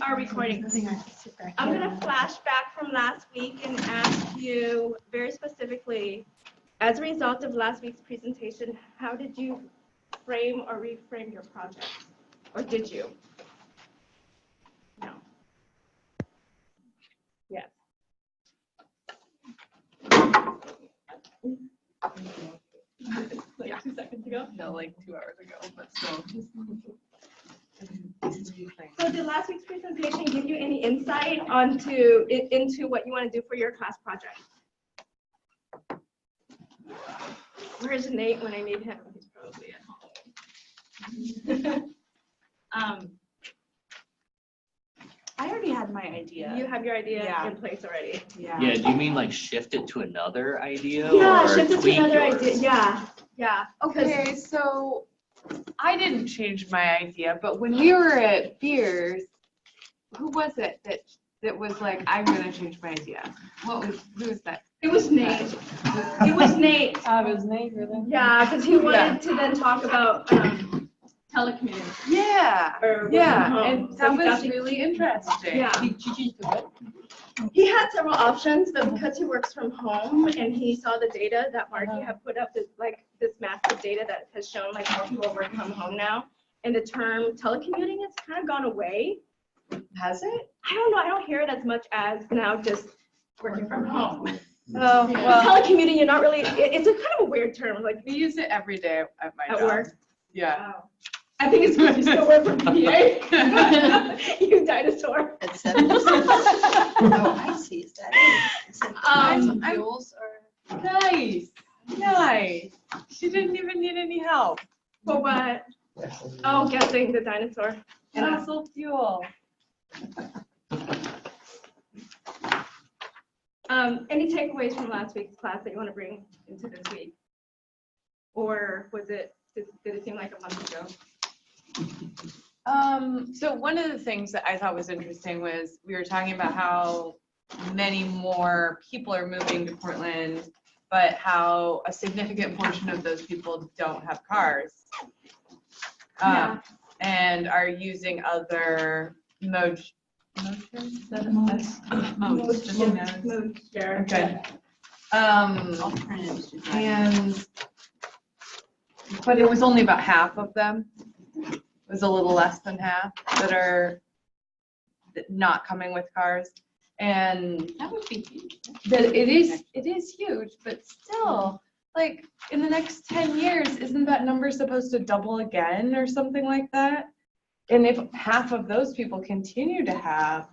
are recording. I'm going to flash back from last week and ask you very specifically, as a result of last week's presentation, how did you frame or reframe your project? Or did you? No. Yes. Like 2 seconds ago? No, like 2 hours ago, but still. So did last week's presentation give you any insight into what you want to do for your class project? Where's Nate when I need him? He's probably at home. I already had my idea. You have your idea in place already. Yeah, do you mean like shift it to another idea? Yeah, or shift it to tweak another yours? idea. Yeah. Okay, so I didn't change my idea, but when we were at Beers, who was it that was like, I'm gonna change my idea? Who was that? It was Nate. It was Nate. It was Nate, really? Yeah, because he wanted to then talk about telecommuting. Yeah, Or and so that was really interesting. Yeah. He had several options, but because he works from home and he saw the data that Marky had put up, this massive data that has shown like more people work from home now, and the term telecommuting has kind of gone away. Has it? I don't know. I don't hear it as much as now just working from home. Oh, well, Telecommuting, you're not really. It's a kind of a weird term. Like we use it every day at my at job. work. Yeah. Wow. I think it's good you still work for PA. You dinosaur. At 7%. Oh, I see. Is that it? Is it fuels or? Nice. She didn't even need any help. For what? Oh, guessing the dinosaur. Fossil fuel. Any takeaways from last week's class that you want to bring into this week? Or was it, did it seem like a month ago? So one of the things that I thought was interesting was we were talking about how many more people are moving to Portland, but how a significant portion of those people don't have cars. And are using other modes. Sure. Okay. Alternatives to driving. But it was only about half of them. It was a little less than half that are not coming with cars. And That would be huge. that it is huge, but still, like in the next 10 years, isn't that number supposed to double again or something like that? And if half of those people continue to have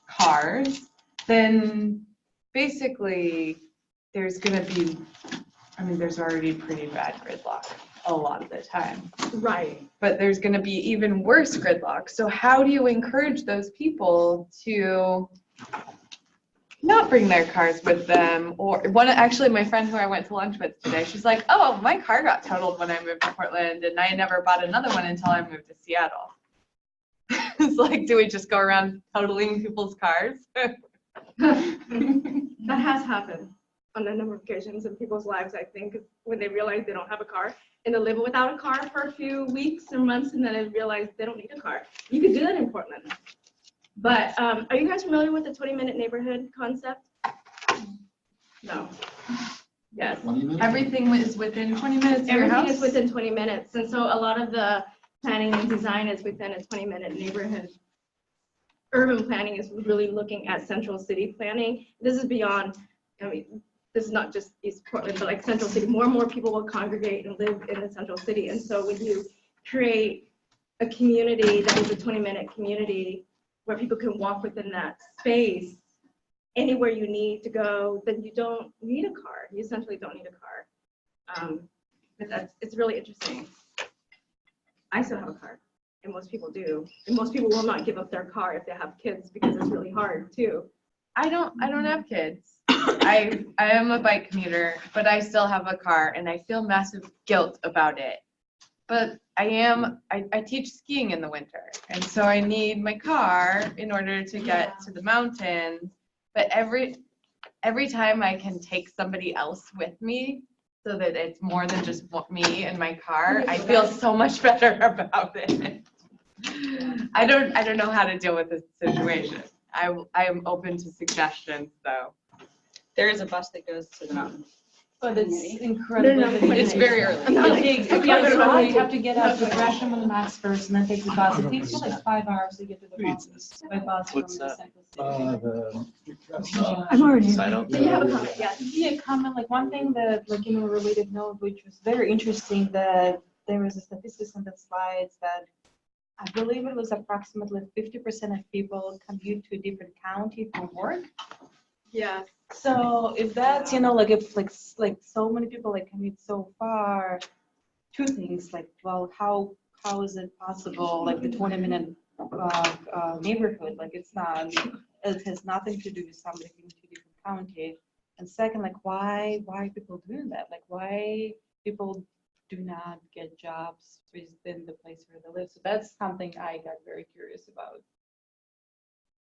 cars, then basically there's going to be, there's already pretty bad gridlock a lot of the time. Right. But there's going to be even worse gridlock. So how do you encourage those people to not bring their cars with them? Or actually my friend who I went to lunch with today, she's like, oh, my car got totaled when I moved to Portland and I never bought another one until I moved to Seattle. It's like, do we just go around totaling people's cars? That has happened on a number of occasions in people's lives, I think, when they realize they don't have a car and they live without a car for a few weeks or months and then they realize they don't need a car. You could do that in Portland. But are you guys familiar with the 20-minute neighborhood concept? No. Yes. Everything is within 20 minutes of your house? Everything is within 20 minutes. And so a lot of the planning and design is within a 20-minute neighborhood. Urban planning is really looking at central city planning. This is beyond, this is not just East Portland, but like central city. More and more people will congregate and live in the central city. And so when you create a community that is a 20-minute community where people can walk within that space, anywhere you need to go, then you don't need a car. You essentially don't need a car. But it's really interesting. I still have a car, and most people do. And most people will not give up their car if they have kids because it's really hard too. I don't have kids. I am a bike commuter, but I still have a car and I feel massive guilt about it. But I teach skiing in the winter, and so I need my car in order to get to the mountains. But every time I can take somebody else with me so that it's more than just me and my car, I feel so much better about it. I don't know how to deal with this situation. I am open to suggestions though. There is a bus that goes to the mountain. But it's Community. incredibly. No, limited. It's very early. I'm not like, It takes, I'm not gonna lie. you have to get out to Gresham on the max first and then take the bus. It takes you like 5 hours to get to the bus by bus from What's the that? central city. I'm already. Side out. So you have a comment, yes. Yeah, a comment, like one thing that like in a related note, which was very interesting, that there was a statistics on the slides that I believe it was approximately 50% of people commute to a different county for work. Yeah. So if that's, you know, like if like so many people like commute so far, two things, like, well, how is it possible, like the 20-minute neighborhood, like it's not, it has nothing to do with somebody being to a different county. And second, like why are people doing that? Like why people do not get jobs within the place where they live? So that's something I got very curious about.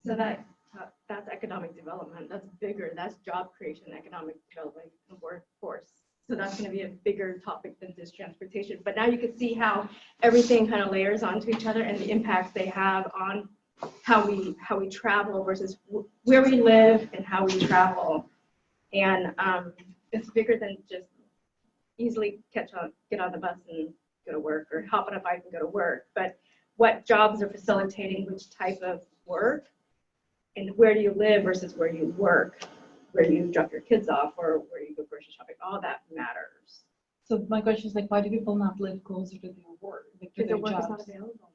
So that's economic development. That's bigger. That's job creation, economic development, and workforce. So that's going to be a bigger topic than just transportation. But now you can see how everything kind of layers onto each other and the impacts they have on how we travel versus where we live and how we travel. And it's bigger than just easily get on the bus and go to work, or hop on a bike and go to work. But what jobs are facilitating which type of work, and where do you live versus where you work, where you drop your kids off, or where you go grocery shopping, all that matters. So my question is like, why do people not live closer to their work, like to Because their their work is not jobs? available.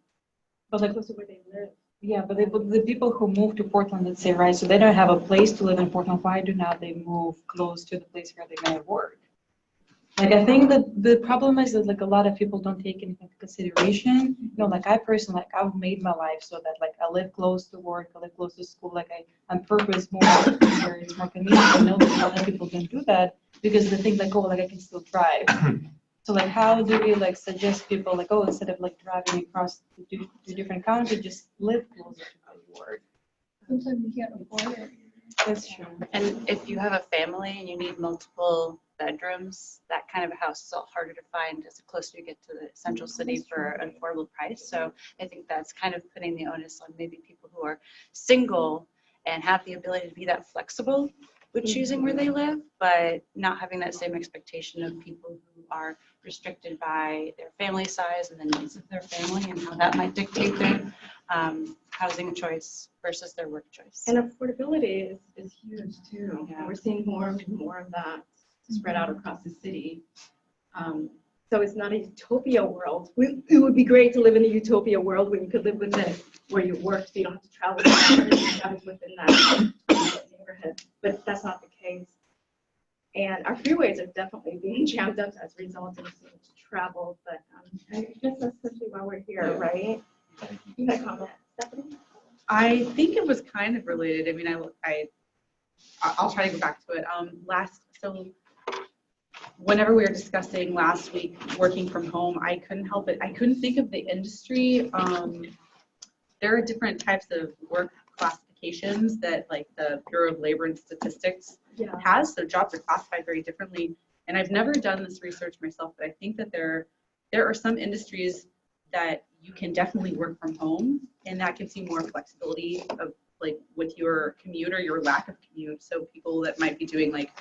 But like, Close to where they live. yeah, but the people who move to Portland, let's say, right, so they don't have a place to live in Portland, why do not they move close to the place where they're gonna work? Like, I think that the problem is that like a lot of people don't take anything into consideration. You know, like I personally, like I've made my life so that like I live close to work, I live close to school, like I on purpose more where it's more convenient. I know that a lot of people don't do that because they think like, oh, like I can still drive. So like, how do we like suggest people like, oh, instead of like driving across to different county, just live closer to where you work? Sometimes you can't afford it. That's true. And if you have a family and you need multiple bedrooms, that kind of a house is harder to find as closer you get to the central city for an affordable price. So I think that's kind of putting the onus on maybe people who are single and have the ability to be that flexible with choosing where they live, but not having that same expectation of people who are restricted by their family size and the needs of their family and how that might dictate their housing choice versus their work choice. And affordability is huge too. Yeah. We're seeing more of that spread out across the city. So it's not a utopia world. It would be great to live in a utopia world where you could live within where you work, so you don't have to travel. Everything happens within that neighborhood, but that's not the case. And our freeways are definitely being jammed up as a result of so much travel. But I guess that's essentially why we're here, right? You had a comment, Stephanie? I think it was kind of related. I mean, I'll try to go back to it. So whenever we were discussing last week working from home, I couldn't help it. I couldn't think of the industry. There are different types of work classifications that like the Bureau of Labor and Statistics has. So jobs are classified very differently. And I've never done this research myself, but I think that there are some industries that you can definitely work from home, and that gives you more flexibility of like with your commute or your lack of commute. So people that might be doing like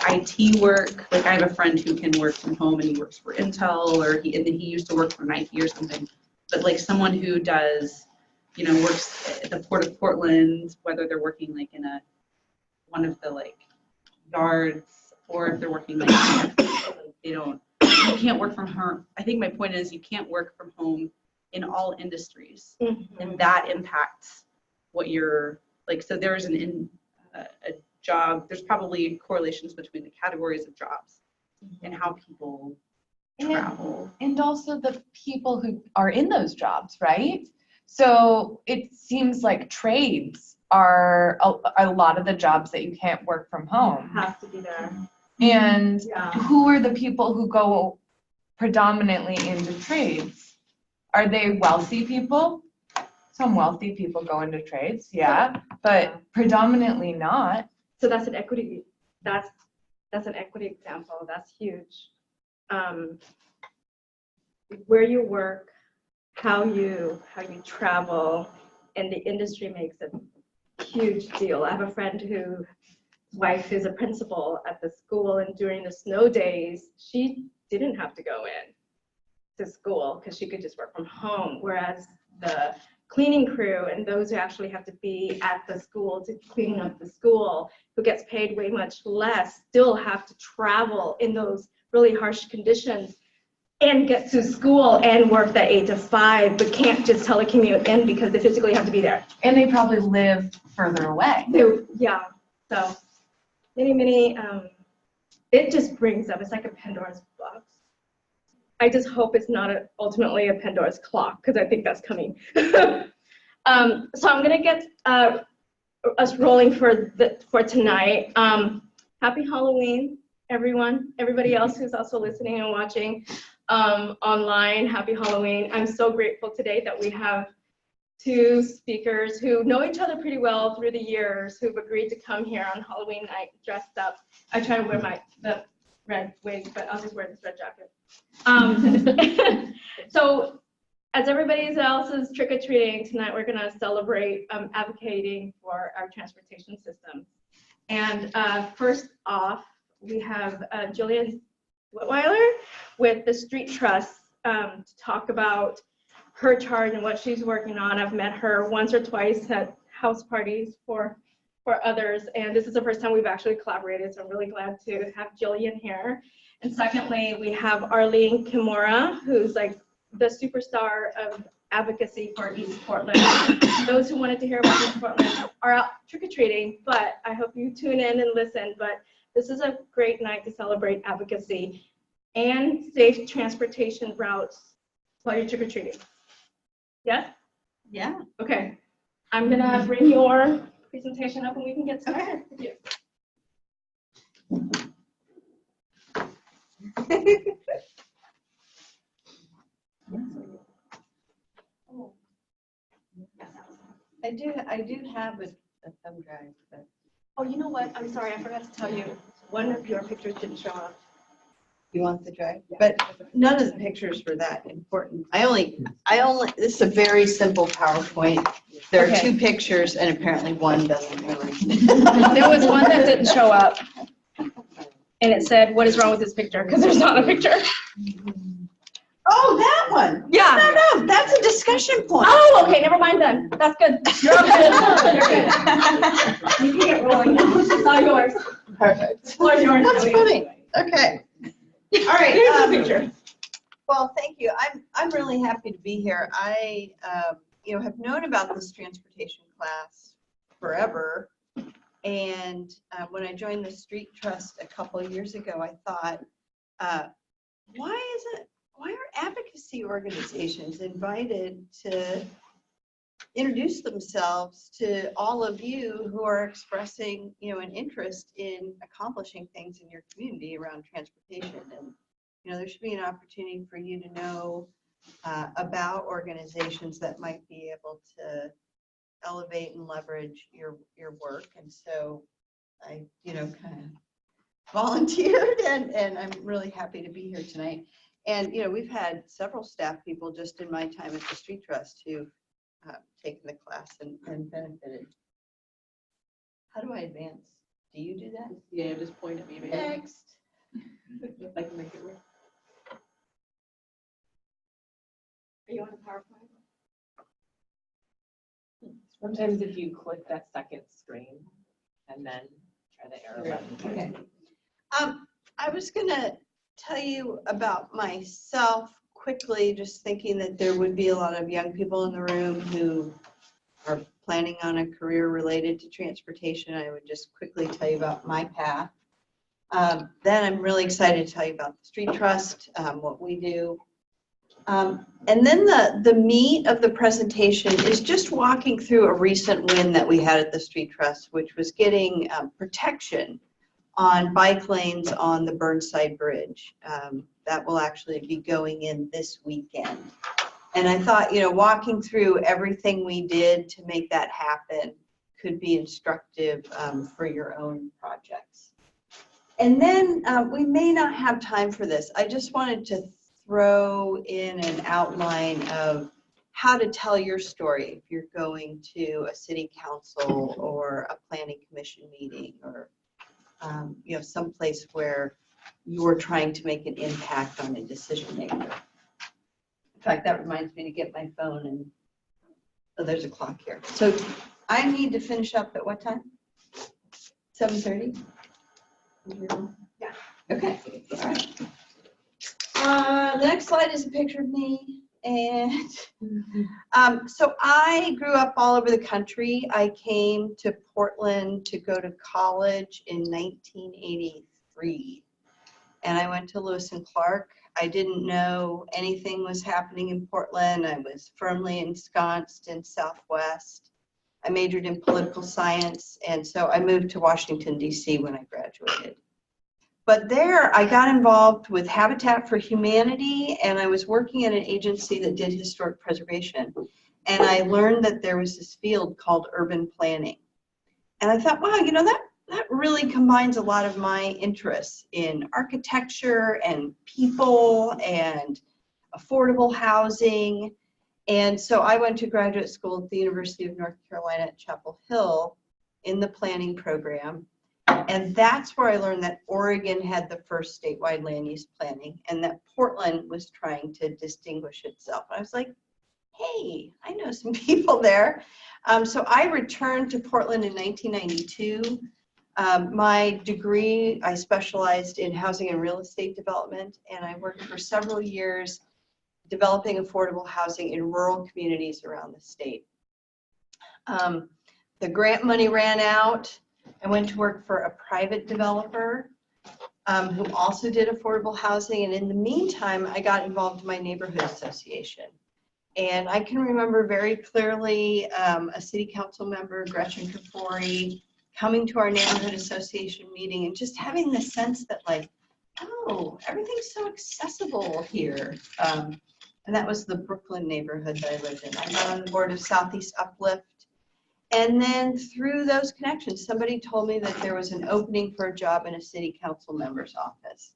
IT work, like I have a friend who can work from home and he works for Intel, or he used to work for Nike or something. But like someone who does, you know, works at the Port of Portland, whether they're working like in one of the like yards, or if they're working like you can't work from home. I think my point is you can't work from home in all industries, and that impacts what you're like. So there's a job, there's probably correlations between the categories of jobs and how people travel. And also the people who are in those jobs, right? So it seems like trades are a lot of the jobs that you can't work from home. Have to be there. And Yeah. who are the people who go predominantly into trades? Are they wealthy people? Some wealthy people go into trades, yeah, but predominantly not. So that's an equity. That's an equity example. That's huge. Where you work, how you travel, and the industry makes a huge deal. I have a friend whose wife is a principal at the school, and during the snow days, she didn't have to go in to school because she could just work from home, whereas the cleaning crew and those who actually have to be at the school to clean up the school, who gets paid way much less, still have to travel in those really harsh conditions and get to school and work that 8 to 5, but can't just telecommute in because they physically have to be there. And they probably live further away. Yeah, so many, it just brings up, it's like a Pandora's box. I just hope it's not ultimately a Pandora's clock, because I think that's coming. So I'm gonna get us rolling for tonight. Happy Halloween, everyone. Everybody else who's also listening and watching online, happy Halloween. I'm so grateful today that we have 2 speakers who know each other pretty well through the years, who've agreed to come here on Halloween night dressed up. I try to wear the red wig, but I'll just wear this red jacket. So as everybody else is trick-or-treating tonight, we're gonna celebrate advocating for our transportation system. And first off, we have Jillian Detweiler with the Street Trust to talk about her charge and what she's working on. I've met her once or twice at house parties for others, and this is the first time we've actually collaborated, so I'm really glad to have Jillian here. And secondly, we have Arlene Kimura, who's like the superstar of advocacy for East Portland. Those who wanted to hear about East Portland are out trick-or-treating, but I hope you tune in and listen. But this is a great night to celebrate advocacy and safe transportation routes while you're trick-or-treating. Yes? Yeah. Okay. I'm gonna bring your presentation up and we can get started. Okay. I do have a thumb drive, but Oh, you know what? I'm sorry, I forgot to tell you. One of your pictures didn't show up. you want the drive? But none of the pictures were that important. I only, this is a very simple PowerPoint. There are Okay. 2 pictures and apparently one doesn't really. There was one that didn't show up. And it said, what is wrong with this picture? Because there's not a picture. Oh, that one. Yeah. No, that's a discussion point. Oh, okay, never mind then. That's good. You're all good. You're good. You can get rolling now. It's all yours. Perfect. The floor is yours. That's funny. Okay. All right. Here's the picture. Well, thank you. I'm really happy to be here. I have known about this transportation class forever. And when I joined the Street Trust a couple of years ago, I thought, why are advocacy organizations invited to introduce themselves to all of you who are expressing, an interest in accomplishing things in your community around transportation? And, there should be an opportunity for you to know about organizations that might be able to elevate and leverage your work. And so I, kind of volunteered and I'm really happy to be here tonight. And, we've had several staff people just in my time at the Street Trust who've taken the class and benefited. How do I advance? Do you do that? Yeah, just point at me. Maybe. Next. If I can make it work. Are you on the PowerPoint? Sometimes if you click that second screen and then try the arrow button. Okay. I was going to tell you about myself quickly, just thinking that there would be a lot of young people in the room who are planning on a career related to transportation. I would just quickly tell you about my path. Then I'm really excited to tell you about the Street Trust, what we do. And then the meat of the presentation is just walking through a recent win that we had at the Street Trust, which was getting protection on bike lanes on the Burnside Bridge. That will actually be going in this weekend. And I thought, walking through everything we did to make that happen could be instructive for your own projects. And then we may not have time for this. I just wanted to throw in an outline of how to tell your story if you're going to a city council or a planning commission meeting or, you know, someplace where you're trying to make an impact on a decision maker. In fact, that reminds me to get my phone and, oh, there's a clock here. So I need to finish up at what time? 7:30? Yeah. Okay. All right. The next slide is a picture of me. And so I grew up all over the country. I came to Portland to go to college in 1983. And I went to Lewis and Clark. I didn't know anything was happening in Portland. I was firmly ensconced in Southwest. I majored in political science, and so I moved to Washington, D.C. when I graduated. But there, I got involved with Habitat for Humanity, and I was working at an agency that did historic preservation. And I learned that there was this field called urban planning. And I thought, wow, you know, that really combines a lot of my interests in architecture and people and affordable housing. And so I went to graduate school at the University of North Carolina at Chapel Hill in the planning program. And that's where I learned that Oregon had the first statewide land use planning and that Portland was trying to distinguish itself. I was like, hey, I know some people there. So I returned to Portland in 1992. My degree, I specialized in housing and real estate development, and I worked for several years developing affordable housing in rural communities around the state. The grant money ran out. I went to work for a private developer who also did affordable housing, and in the meantime, I got involved in my neighborhood association. And I can remember very clearly a city council member, Gretchen Kafori, coming to our neighborhood association meeting and just having the sense that, like, oh, everything's so accessible here. And that was the Brooklyn neighborhood that I lived in. I got on the board of Southeast Uplift. And then through those connections, somebody told me that there was an opening for a job in a city council member's office.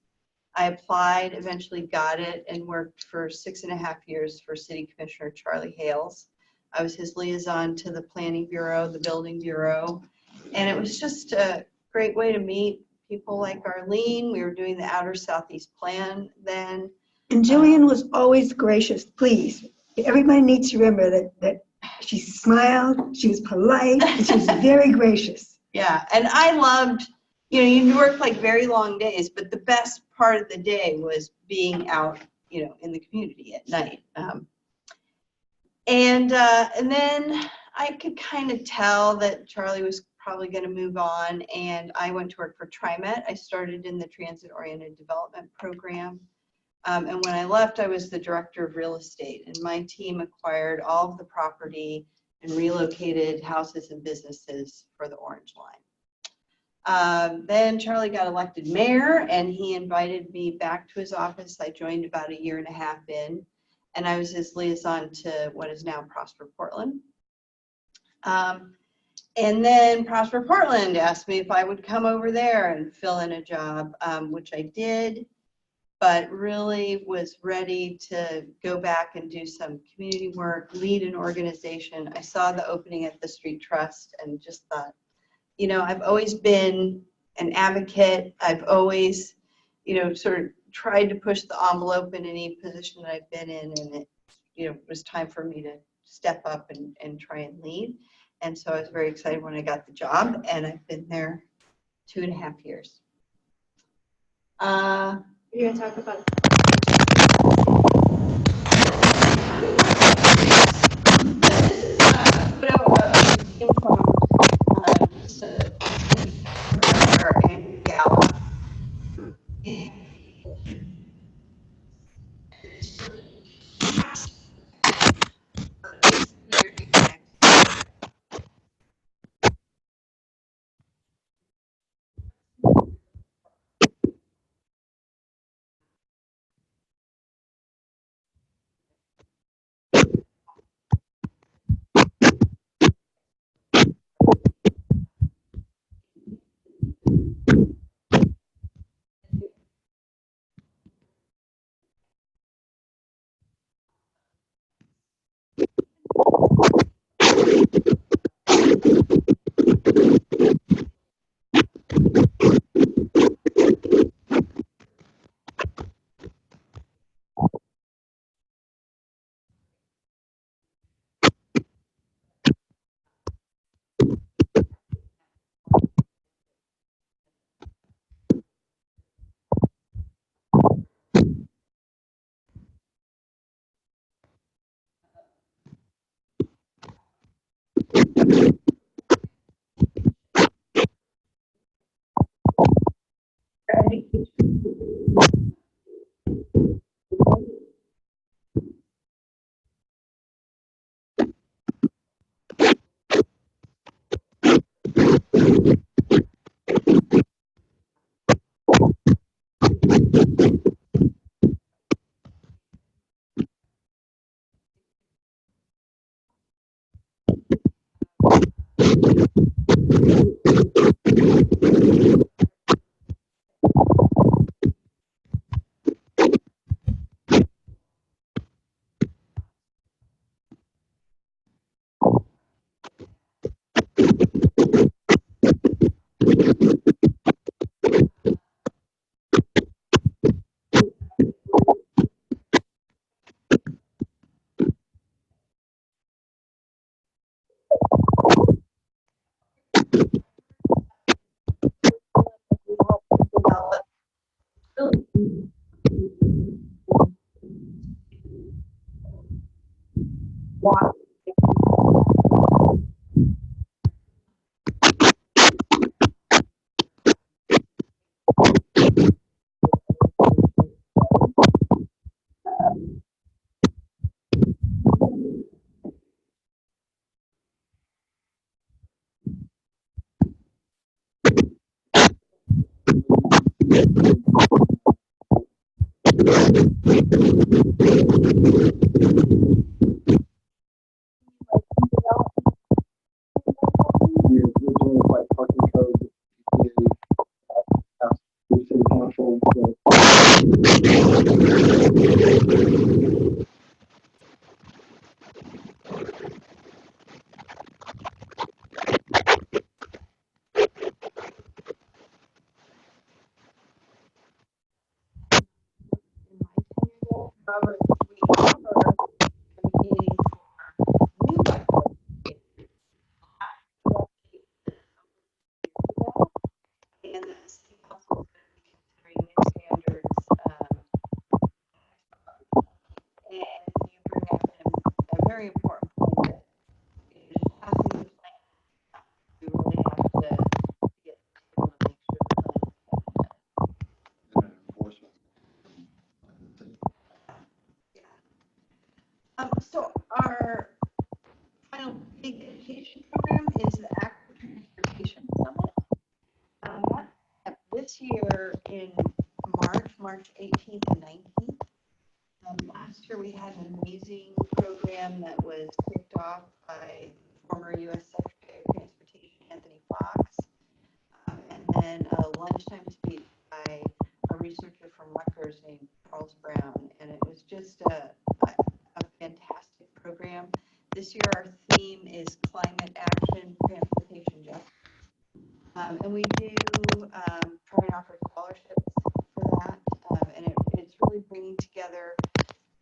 I applied, eventually got it, and worked for 6.5 years for City Commissioner Charlie Hales. I was his liaison to the Planning Bureau, the Building Bureau, and it was just a great way to meet people like Arlene. We were doing the Outer Southeast Plan then. And Jillian was always gracious. Please, everybody needs to remember that she smiled, she was polite, and she was very gracious. Yeah, and I loved, you know, you work like very long days, but the best part of the day was being out, you know, in the community at night. And then I could kind of tell that Charlie was probably going to move on, and I went to work for TriMet. I started in the transit-oriented development program. And when I left, I was the director of real estate, and my team acquired all of the property and relocated houses and businesses for the Orange Line. Then Charlie got elected mayor, and he invited me back to his office. I joined about 1.5 years in, and I was his liaison to what is now Prosper Portland. And then Prosper Portland asked me if I would come over there and fill in a job, which I did, but really was ready to go back and do some community work, lead an organization. I saw the opening at the Street Trust and just thought, you know, I've always been an advocate. I've always, you know, sort of tried to push the envelope in any position that I've been in, and it, you know, it was time for me to step up and try and lead. And so I was very excited when I got the job, and I've been there 2.5 years. You're gonna talk about The original like parking code, the city council, Robert, we offer a meeting for new bike laws. And the city council is considering new standards. And you bring up a very important point that is passing the plan. We really have to get able to make sure the plan. enforcement. So our final big education program is the Active Transportation Summit. This year in March 18th and 19th. Last year we had an amazing program that was kicked off by former U.S. Secretary of Transportation Anthony Fox, and then a lunchtime speech by a researcher from Rutgers named Charles Brown, and it was just a fantastic program. This year our theme is climate action, transportation justice. And we do try and offer scholarships for that. And it's really bringing together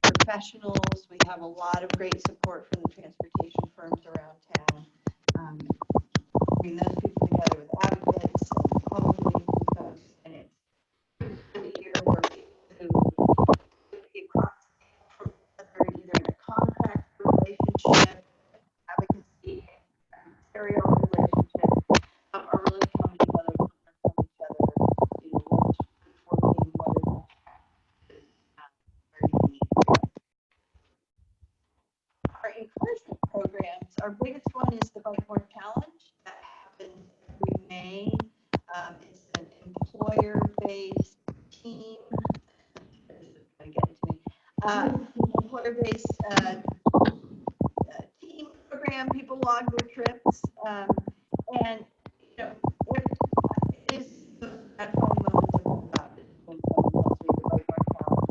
professionals. We have a lot of great support from the transportation firms around town. Bring those people together with advocates and public agency folks. And it's a year where people who be across the table from whether either in a contract relationship, advocacy, stereo relationship, are really coming together to learn from each other, what's working, what isn't, very unique. Our encouragement programs, our biggest one is the Bikeborn Challenge that happens every May. It's an employer-based team. This is going to get into me. Employer-based team program. People log their trips, and what is the gratifying moments about it when someone tells me the Bikeborn Challenge.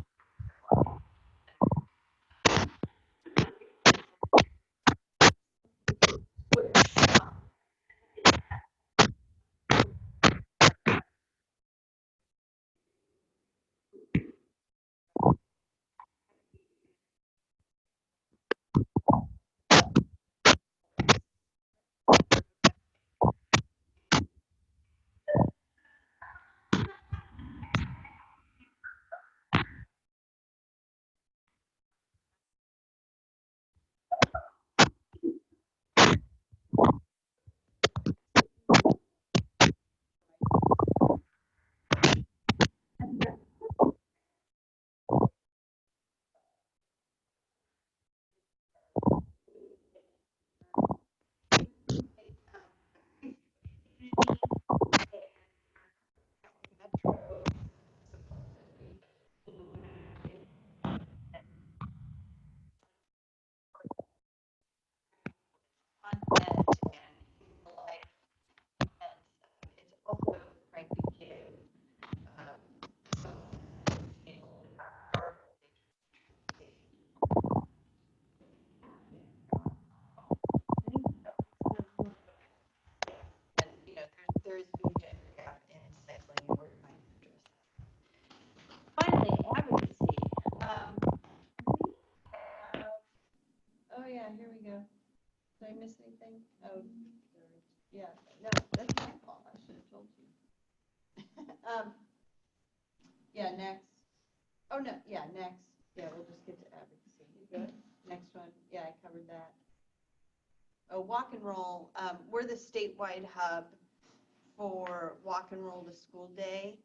Content and life, and it's also trying to give some our and there is a big gap in cycling, and we're trying to address that. Finally, advocacy. Oh yeah, here we go. Did I miss anything? Oh, yeah, no, that's my fault. I should have told you. Yeah, next. Oh no, yeah, next. Yeah, we'll just get to advocacy. You good? next one, yeah, I covered that. Oh, walk and roll, we're the statewide hub for walk and roll to school day.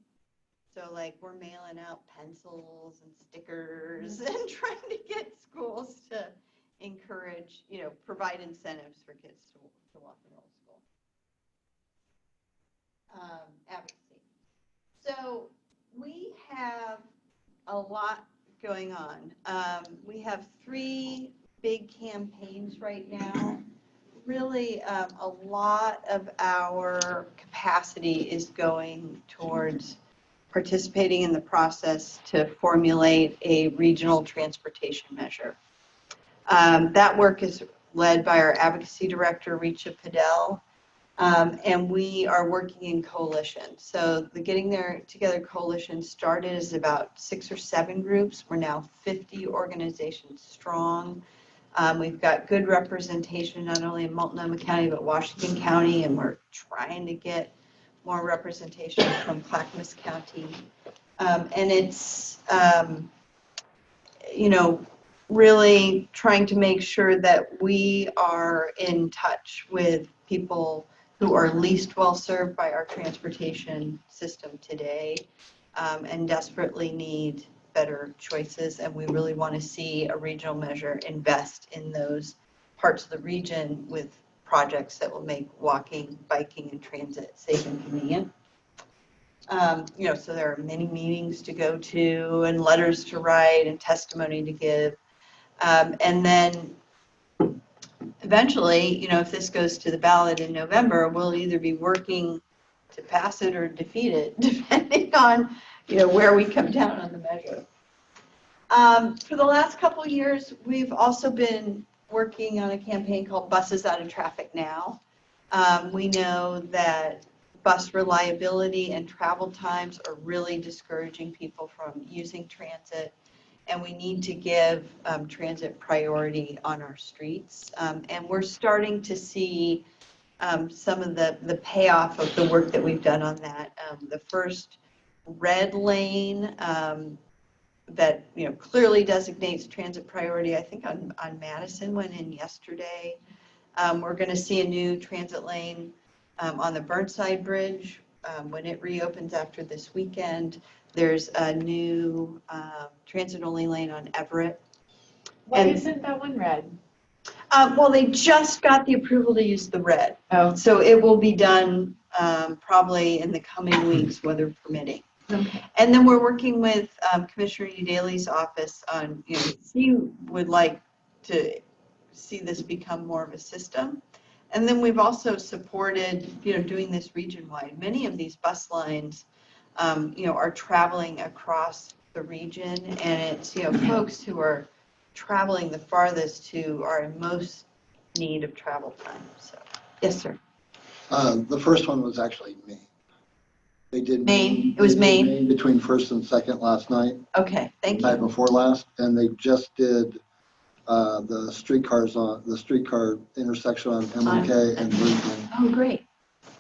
So like we're mailing out pencils and stickers and trying to get schools to encourage, provide incentives for kids to walk and roll to school. Advocacy. So we have a lot going on. We have 3 big campaigns right now. Really, a lot of our capacity is going towards participating in the process to formulate a regional transportation measure. That work is led by our advocacy director, Richa Padel, and we are working in coalition. So the Getting There Together coalition started as about 6 or 7 groups. We're now 50 organizations strong. We've got good representation not only in Multnomah County but Washington County, and we're trying to get more representation from Clackamas County. And it's, really trying to make sure that we are in touch with people who are least well served by our transportation system today, and desperately need better choices. And we really want to see a regional measure invest in those parts of the region with projects that will make walking, biking, and transit safe and convenient. So there are many meetings to go to and letters to write and testimony to give. And then eventually, if this goes to the ballot in November, we'll either be working to pass it or defeat it, depending on, where we come down on the measure. For the last couple of years, we've also been working on a campaign called Buses Out of Traffic Now. We know that bus reliability and travel times are really discouraging people from using transit, and we need to give transit priority on our streets. And we're starting to see some of the payoff of the work that we've done on that. The first red lane that clearly designates transit priority, I think on Madison, went in yesterday. We're going to see a new transit lane on the Burnside Bridge when it reopens after this weekend. There's a new transit-only lane on Everett. Why isn't that one red? Well, they just got the approval to use the red. Oh. So it will be done probably in the coming weeks, weather permitting. Okay. And then we're working with Commissioner Udaley's office on, he would like to see this become more of a system. And then we've also supported, doing this region-wide. Many of these bus lines, are traveling across the region, and it's, folks who are traveling the farthest who are in most need of travel time. So, yes, sir. The first one was actually Maine. They did Maine. It was Maine. Between 1st and 2nd last night. Okay, thank Night you. before last, and they just did the streetcar intersection on MLK and Brisbane. Oh, great.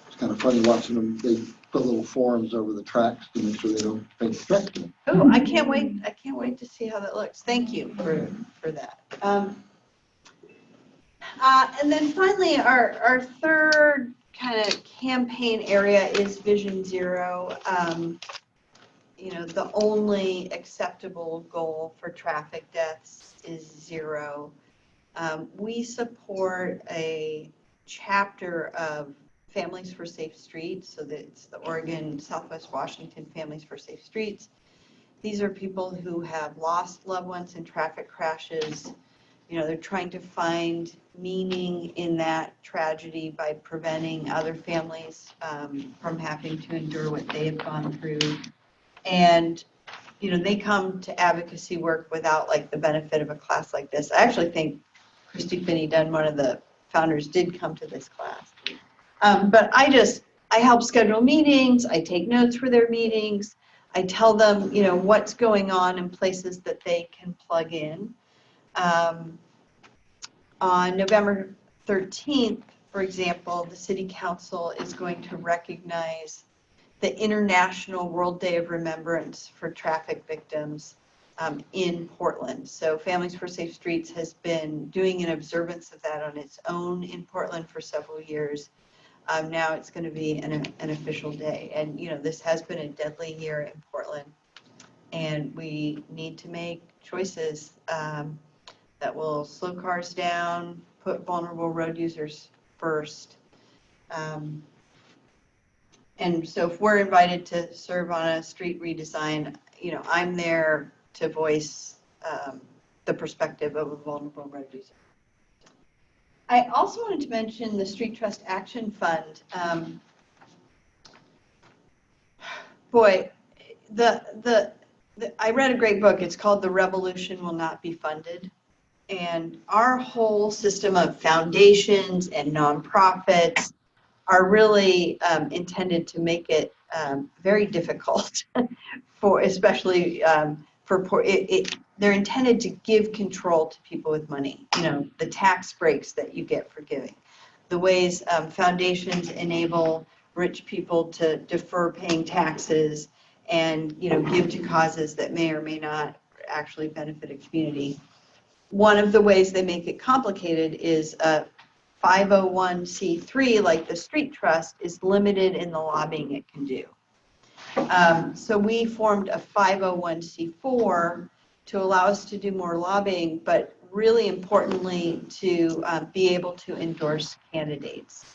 It's kind of funny watching them. They put little forms over the tracks to make sure they don't paint the tracks. Oh, I can't wait. I can't wait to see how that looks. Thank you for that. And then finally, our third kind of campaign area is Vision Zero. The only acceptable goal for traffic deaths is 0. We support a chapter of Families for Safe Streets, so that it's the Oregon, Southwest Washington Families for Safe Streets. These are people who have lost loved ones in traffic crashes. They're trying to find meaning in that tragedy by preventing other families from having to endure what they have gone through. And, they come to advocacy work without the benefit of a class like this. I actually think Christy Finney Dunn, one of the founders, did come to this class. But I help schedule meetings. I take notes for their meetings. I tell them, what's going on in places that they can plug in. On November 13th, for example, the City Council is going to recognize the International World Day of Remembrance for Traffic Victims. in Portland. So Families for Safe Streets has been doing an observance of that on its own in Portland for several years. Now it's going to be an official day. And, you know, this has been a deadly year in Portland. And we need to make choices that will slow cars down, put vulnerable road users first. And so if we're invited to serve on a street redesign, you know, I'm there to voice the perspective of a vulnerable road user. I also wanted to mention the Street Trust Action Fund. Boy, I read a great book. It's called The Revolution Will Not Be Funded. And our whole system of foundations and nonprofits are really intended to make it very difficult for, especially for poor. They're intended to give control to people with money. You know, the tax breaks that you get for giving, the ways foundations enable rich people to defer paying taxes and, you know, give to causes that may or may not actually benefit a community. One of the ways they make it complicated is a 501c3, like the Street Trust, is limited in the lobbying it can do. So we formed a 501c4 to allow us to do more lobbying, but really importantly to be able to endorse candidates.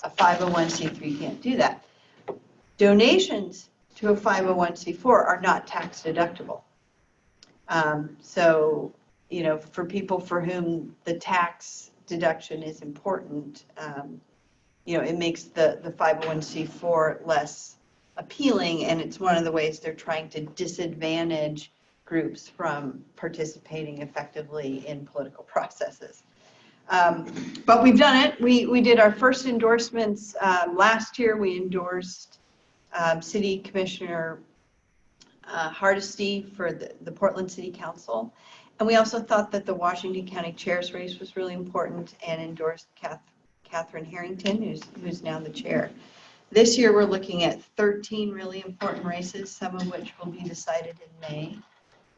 A 501c3 can't do that. Donations to a 501c4 are not tax deductible. So, you know, for people for whom the tax deduction is important, you know, it makes the 501c4 less appealing, and it's one of the ways they're trying to disadvantage groups from participating effectively in political processes. But we've done it. We did our first endorsements last year. We endorsed City Commissioner Hardesty for the Portland City Council. And we also thought that the Washington County Chair's race was really important and endorsed Catherine Harrington, who's now the chair. This year we're looking at 13 really important races, some of which will be decided in May.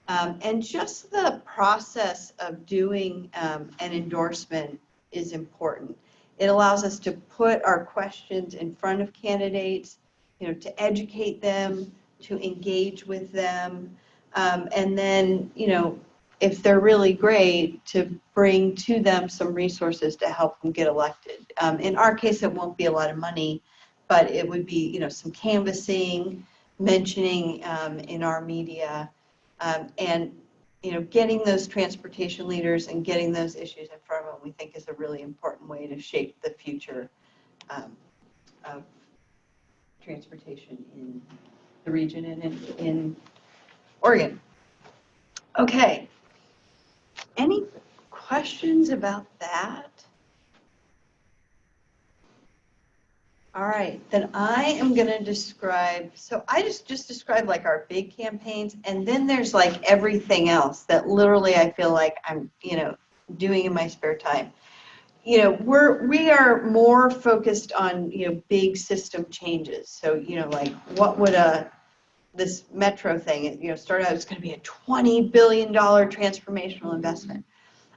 And just the process of doing an endorsement is important. It allows us to put our questions in front of candidates, you know, to educate them, to engage with them, and then, you know, if they're really great, to bring to them some resources to help them get elected. In our case, it won't be a lot of money, but it would be, you know, some canvassing, mentioning in our media, and, you know, getting those transportation leaders and getting those issues in front of them, we think is a really important way to shape the future of transportation in the region and in Oregon. Okay. Any questions about that? All right, then I am going to describe, so I just described like our big campaigns, and then there's like everything else that literally I feel like I'm, you know, doing in my spare time. You know, we are more focused on, you know, big system changes. So, you know, like what would this metro thing, you know, start out, it's going to be a $20 billion transformational investment.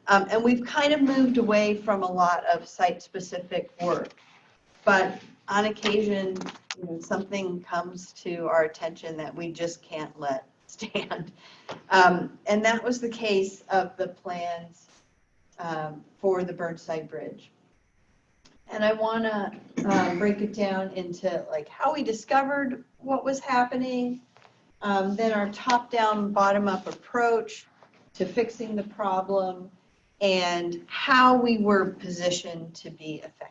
And we've kind of moved away from a lot of site-specific work. But on occasion, you know, something comes to our attention that we just can't let stand. And that was the case of the plans for the Burnside Bridge. And I want to break it down into like how we discovered what was happening, then our top-down, bottom-up approach to fixing the problem, and how we were positioned to be effective.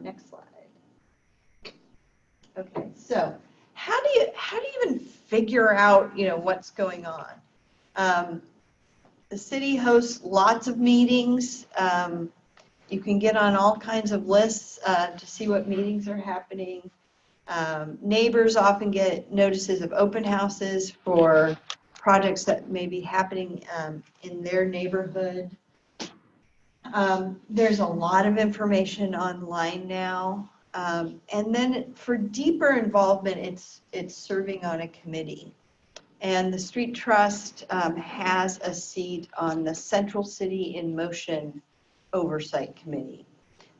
Next slide. Okay, so how do you even figure out, you know, what's going on? The city hosts lots of meetings. You can get on all kinds of lists to see what meetings are happening. Neighbors often get notices of open houses for projects that may be happening in their neighborhood. There's a lot of information online now. And then for deeper involvement, it's serving on a committee. And the Street Trust has a seat on the Central City in Motion Oversight Committee.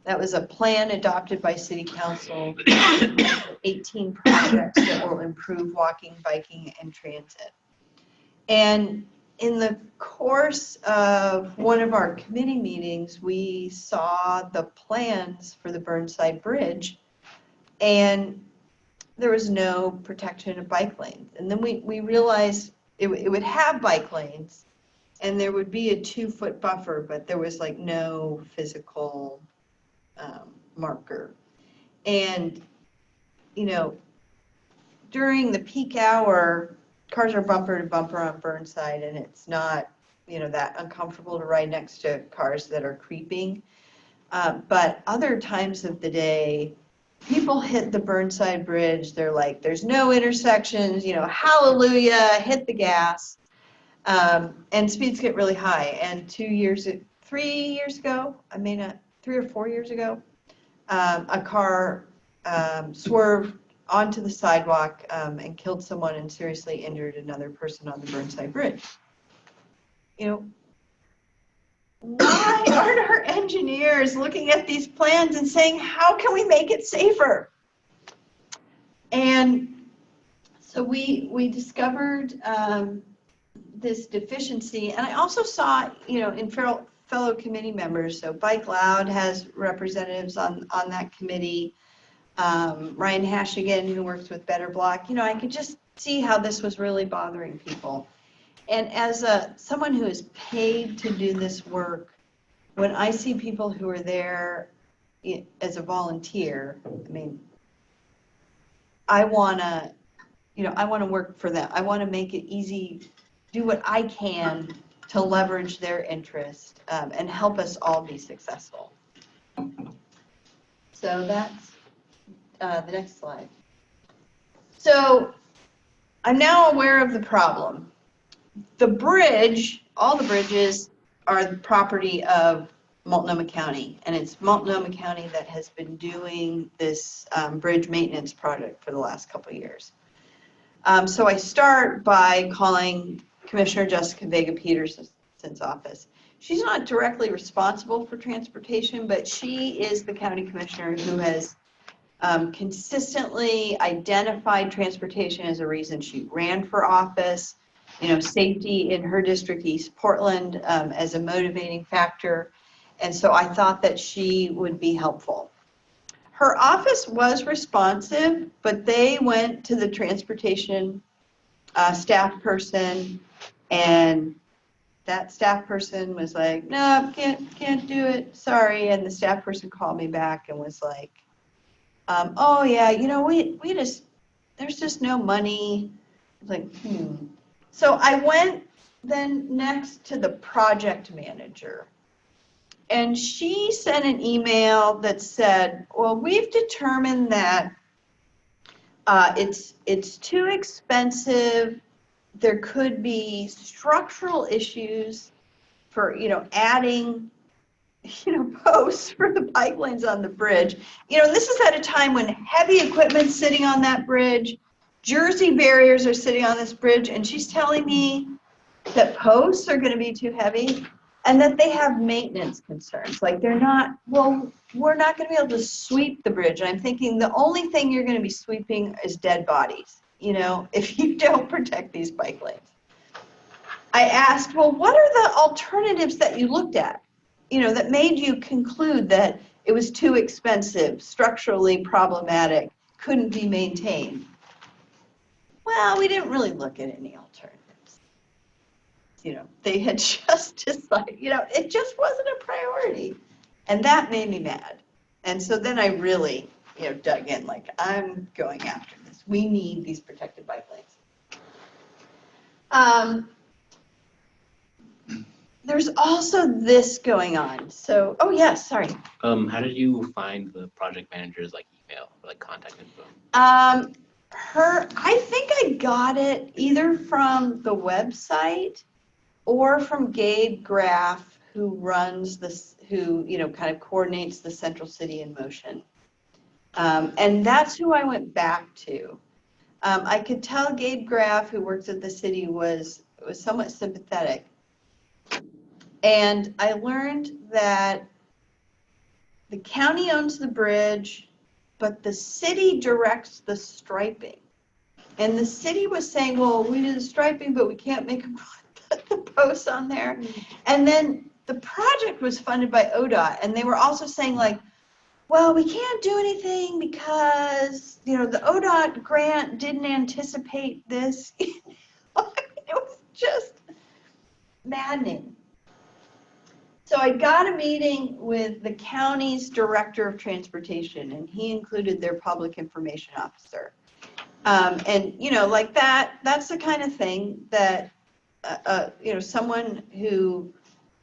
That was a plan adopted by City Council, 18 projects that will improve walking, biking, and transit. And in the course of one of our committee meetings, we saw the plans for the Burnside Bridge, and there was no protection of bike lanes. And then we realized it would have bike lanes, and there would be a 2-foot buffer, but there was like no physical marker. And, you know, during the peak hour, cars are bumper to bumper on Burnside, and it's not, you know, that uncomfortable to ride next to cars that are creeping. But other times of the day, people hit the Burnside Bridge. They're like, there's no intersections, you know, hallelujah, hit the gas. And speeds get really high. And 3 years ago, 3 or 4 years ago, a car swerved onto the sidewalk and killed someone and seriously injured another person on the Burnside Bridge. You know, why aren't our engineers looking at these plans and saying, how can we make it safer? And so we discovered this deficiency, and I also saw, you know, in fellow committee members. So Bike Loud has representatives on that committee. Ryan Hashigan, who works with Better Block, you know, I could just see how this was really bothering people. And as someone who is paid to do this work, when I see people who are there as a volunteer, I mean, I want to work for them. I want to make it easy, do what I can to leverage their interest and help us all be successful. So that's the next slide. So I'm now aware of the problem. The bridge, all the bridges are the property of Multnomah County, and it's Multnomah County that has been doing this bridge maintenance project for the last couple of years. So I start by calling Commissioner Jessica Vega-Peterson's office. She's not directly responsible for transportation, but she is the county commissioner who has consistently identified transportation as a reason she ran for office. You know, safety in her district, East Portland, as a motivating factor. And so I thought that she would be helpful. Her office was responsive, but they went to the transportation staff person, and that staff person was like, no, can't do it, sorry. And the staff person called me back and was like, oh yeah, you know, there's just no money. I was like, So I went then next to the project manager, and she sent an email that said, well, we've determined that it's too expensive. There could be structural issues for, you know, adding, you know, posts for the bike lanes on the bridge. You know, this is at a time when heavy equipment's sitting on that bridge. Jersey barriers are sitting on this bridge, and she's telling me that posts are going to be too heavy and that they have maintenance concerns. Like they're not, well, we're not going to be able to sweep the bridge. And I'm thinking the only thing you're going to be sweeping is dead bodies, you know, if you don't protect these bike lanes. I asked, well, what are the alternatives that you looked at, you know, that made you conclude that it was too expensive, structurally problematic, couldn't be maintained? Well, we didn't really look at any alternatives. You know, they had just decided, you know, it just wasn't a priority. And that made me mad. And so then I really, you know, dug in, like, I'm going after this. We need these protected bike lanes. There's also this going on. So, oh yes, sorry. How did you find the project manager's like email or like contact info? I think I got it either from the website or from Gabe Graff, who runs this, who, you know, kind of coordinates the Central City in Motion. And that's who I went back to. I could tell Gabe Graff, who works at the city, was somewhat sympathetic. And I learned that the county owns the bridge, but the city directs the striping. And the city was saying, well, we do the striping, but we can't make them put the posts on there. And then the project was funded by ODOT, and they were also saying, like, well, we can't do anything because, you know, the ODOT grant didn't anticipate this. It was just maddening. So I got a meeting with the county's director of transportation, and he included their public information officer. And, you know, like that's the kind of thing that, you know, someone who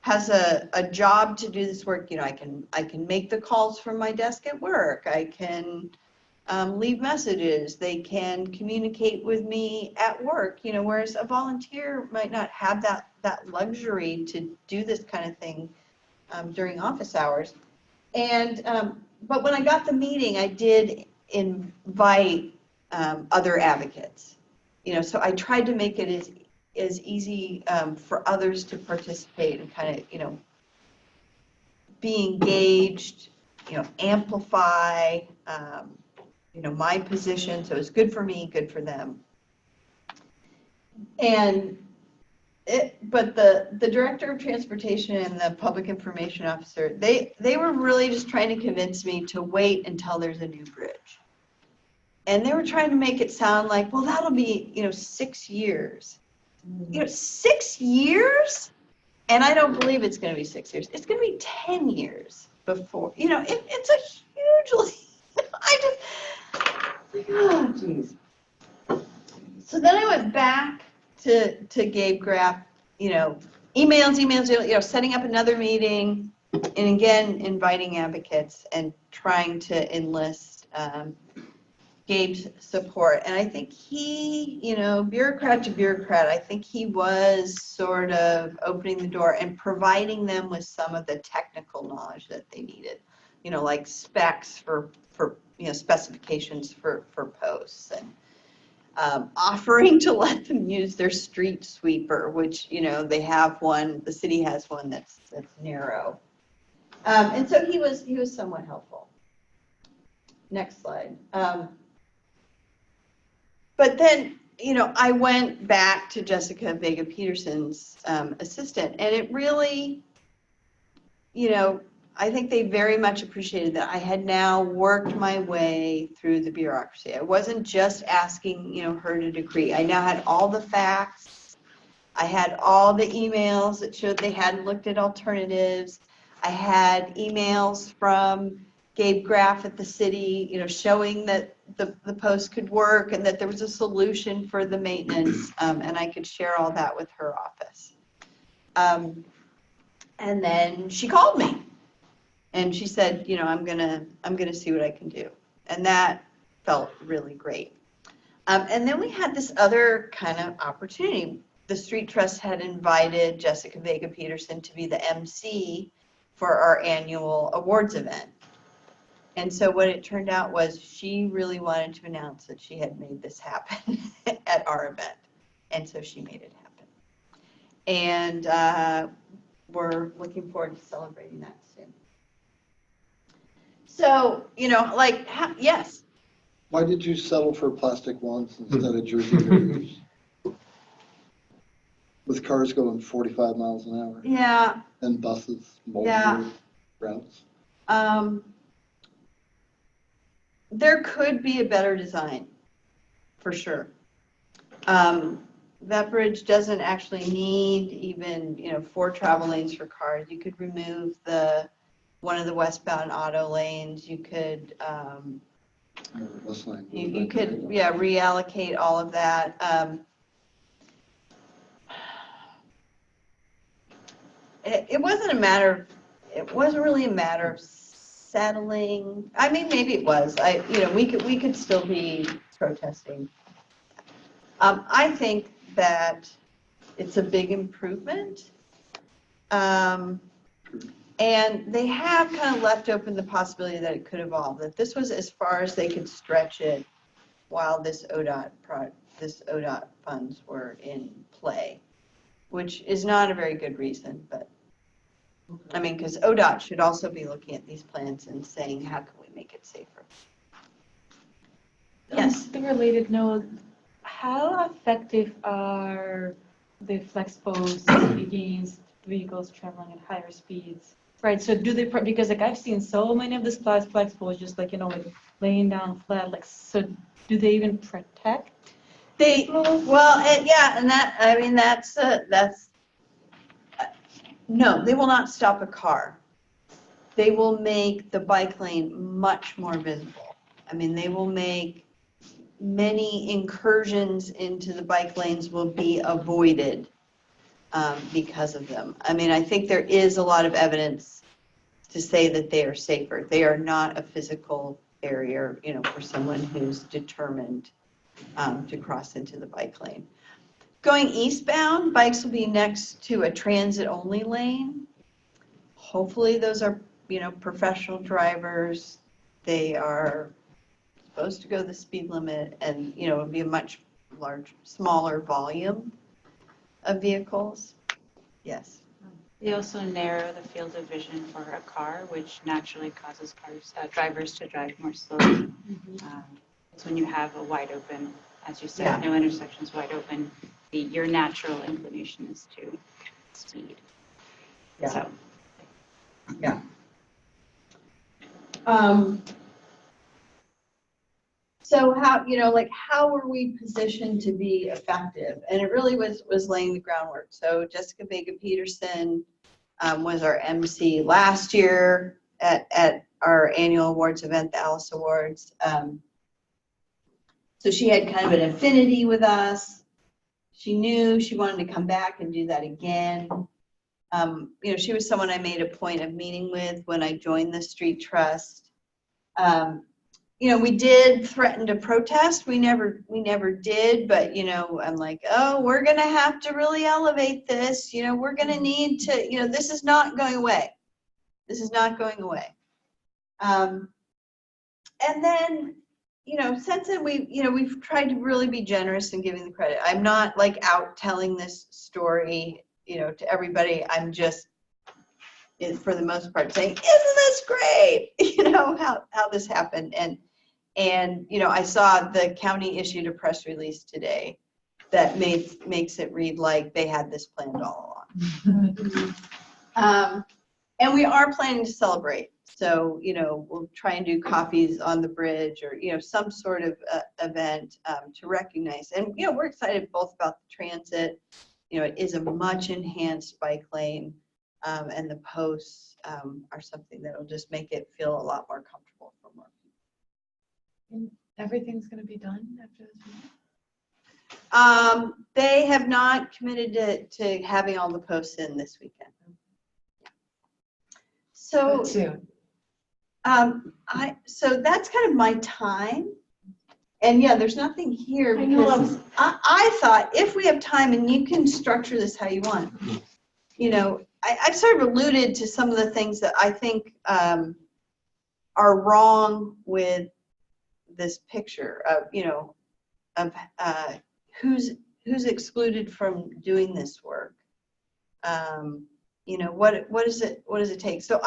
has a job to do this work, you know, I can make the calls from my desk at work. I can leave messages. They can communicate with me at work, you know, whereas a volunteer might not have that luxury to do this kind of thing during office hours. And, but when I got the meeting, I did invite other advocates, you know, so I tried to make it as easy for others to participate and kind of, you know, be engaged, you know, amplify, you know, my position. So it's good for me, good for them. And but the director of transportation and the public information officer, they were really just trying to convince me to wait until there's a new bridge. And they were trying to make it sound like, well, that'll be, you know, 6 years. You know, 6 years? And I don't believe it's going to be 6 years. It's going to be 10 years before, you know, it's a hugely, I just, like, oh, geez. So then I went back to Gabe Graff, you know, emails, you know, setting up another meeting, and again, inviting advocates and trying to enlist Gabe's support. And I think he, you know, bureaucrat to bureaucrat, I think he was sort of opening the door and providing them with some of the technical knowledge that they needed, you know, like specs for you know, specifications for posts, and offering to let them use their street sweeper, which, you know, they have one, the city has one that's narrow. And so he was somewhat helpful. Next slide. But then, you know, I went back to Jessica Vega Peterson's assistant, and it really, you know, I think they very much appreciated that I had now worked my way through the bureaucracy. I wasn't just asking, you know, her to decree. I now had all the facts. I had all the emails that showed they hadn't looked at alternatives. I had emails from Gabe Graff at the city, you know, showing that the post could work and that there was a solution for the maintenance, and I could share all that with her office. And then she called me. And she said, you know, I'm gonna see what I can do. And that felt really great. And then we had this other kind of opportunity. The Street Trust had invited Jessica Vega Peterson to be the MC for our annual awards event. And so what it turned out was she really wanted to announce that she had made this happen at our event. And so she made it happen. And we're looking forward to celebrating that soon. So, you know, like, yes. Why did you settle for plastic ones instead of jersey barriers? With cars going 45 miles an hour. Yeah. And buses, multiple routes. There could be a better design, for sure. That bridge doesn't actually need even, you know, 4 travel lanes for cars. You could remove one of the westbound auto lanes. You could, you could, yeah, reallocate all of that. It wasn't a matter. It wasn't really a matter of settling. I mean, maybe it was. You know, we could still be protesting. I think that it's a big improvement. And they have kind of left open the possibility that it could evolve, that this was as far as they could stretch it while this ODOT funds were in play, which is not a very good reason, but I mean, because ODOT should also be looking at these plans and saying, how can we make it safer? Yes. On the related note, how effective are the flex posts against vehicles traveling at higher speeds? Right, so do they, because like I've seen so many of these flex posts just like, like laying down flat, like, so do they even protect? Yeah, and that, I mean, no, they will not stop a car. They will make the bike lane much more visible. I mean, they will make many incursions into the bike lanes will be avoided because of them. I mean, I think there is a lot of evidence to say that they are safer. They are not a physical barrier, for someone who's determined to cross into the bike lane. Going eastbound, bikes will be next to a transit-only lane. Hopefully those are, professional drivers. They are supposed to go the speed limit, and, it would be a much smaller volume of vehicles. Yes. They also narrow the field of vision for a car, which naturally causes drivers to drive more slowly. It's when you have a wide open, as you said, Yeah. no intersections wide open, your natural inclination is to speed. Yeah. So. Yeah. So how were we positioned to be effective? And it really was laying the groundwork. So Jessica Vega-Peterson was our MC last year at our annual awards event, the Alice Awards. So she had kind of an affinity with us. She knew she wanted to come back and do that again. She was someone I made a point of meeting with when I joined the Street Trust. We did threaten to protest. We never did, but I'm like, oh, we're gonna have to really elevate this. We're gonna need to. This is not going away. This is not going away. And then, since then we've tried to really be generous in giving the credit. I'm not like out telling this story, to everybody. I'm just, for the most part, saying, isn't this great? How this happened. And I saw the county issued a press release today that makes it read like they had this planned all along. And we are planning to celebrate. So, we'll try and do coffees on the bridge or, some sort of event to recognize. And, we're excited both about the transit. It is a much enhanced bike lane. And the posts are something that will just make it feel a lot more comfortable for more people. And everything's going to be done after this week? They have not committed to having all the posts in this weekend. So Soon. So that's kind of my time. And yeah, there's nothing here because I thought if we have time and you can structure this how you want, I sort of alluded to some of the things that I think are wrong with this picture of who's excluded from doing this work. What does it take? So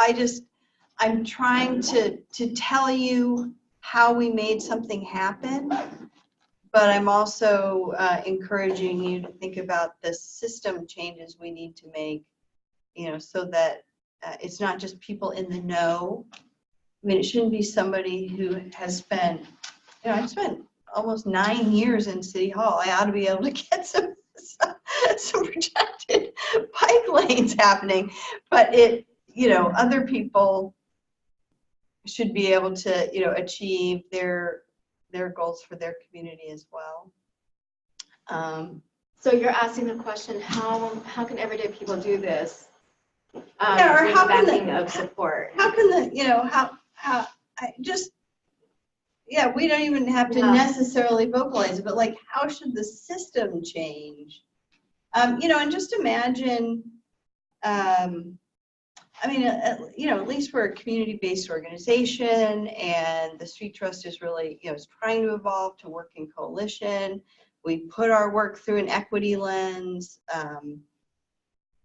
I'm trying to tell you how we made something happen, but I'm also encouraging you to think about the system changes we need to make, so that it's not just people in the know. I mean, it shouldn't be somebody who has spent, I've spent almost 9 years in City Hall. I ought to be able to get some projected bike lanes happening, but other people should be able to, achieve their goals for their community as well. So you're asking the question, how can everyday people do this? Or how can backing of support? How can we don't even have to necessarily vocalize it, but like, how should the system change? And just imagine, I mean, at least we're a community-based organization, and the Street Trust is really, is trying to evolve to work in coalition. We put our work through an equity lens.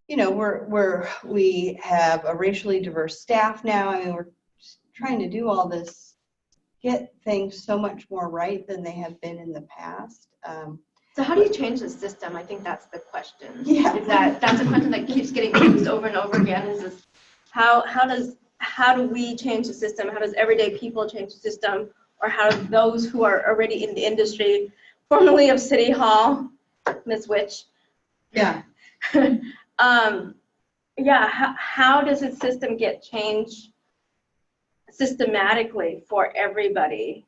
We have a racially diverse staff now. I mean, we're just trying to do all this, get things so much more right than they have been in the past. So how do you change the system? I think that's the question. Yeah. That's a question that keeps getting used over and over again, is this, how do we change the system? How does everyday people change the system? Or how do those who are already in the industry, formerly of City Hall, Ms. Witch? Yeah. How does the system get changed systematically for everybody?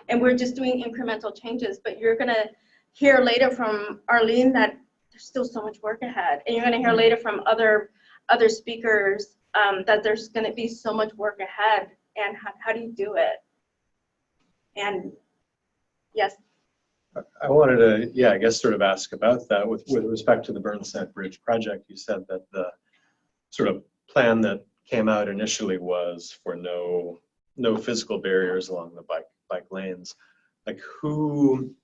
And we're just doing incremental changes, but you're gonna hear later from Arlene that there's still so much work ahead. And you're gonna hear later from other speakers that there's gonna be so much work ahead. And how do you do it? And yes. I wanted to, I guess sort of ask about that with respect to the Burnside Bridge project. You said that the sort of plan that came out initially was for no physical barriers along the bike lanes. Like who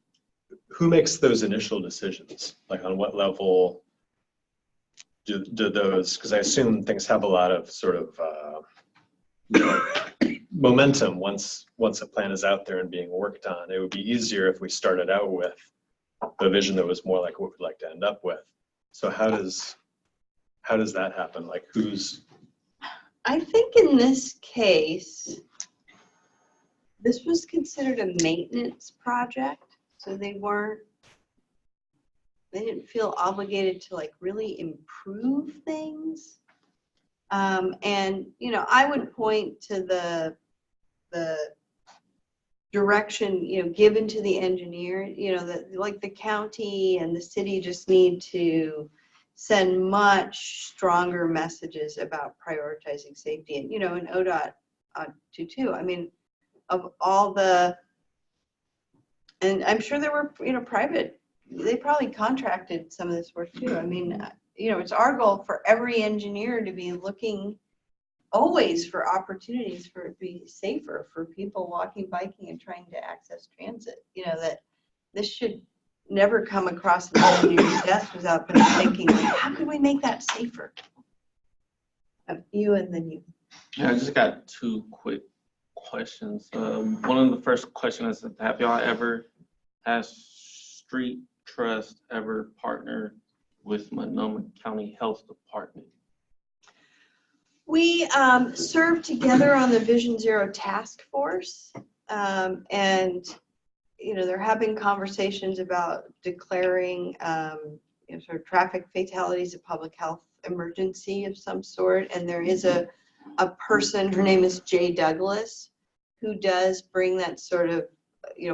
makes those initial decisions? Like on what level do those, because I assume things have a lot of sort of momentum once a plan is out there and being worked on. It would be easier if we started out with the vision that was more like what we'd like to end up with. So how does that happen? Like I think in this case, this was considered a maintenance project, so they didn't feel obligated to like really improve things. And I would point to the direction given to the engineer, that like the county and the city just need to send much stronger messages about prioritizing safety, and and ODOT too. I mean, of all and I'm sure there were private, they probably contracted some of this work too. I mean, it's our goal for every engineer to be looking always for opportunities for it to be safer for people walking, biking, and trying to access transit. That this should never come across an engineer's desk without them thinking, how can we make that safer? You and then you. Yeah, I just got two quick questions. One of the first questions is, have y'all ever, has Street Trust ever partnered with Multnomah County Health Department? We served together on the Vision Zero task force, and they're having conversations about declaring sort of traffic fatalities a public health emergency of some sort. And there is a person, her name is Jay Douglas, who does bring that sort of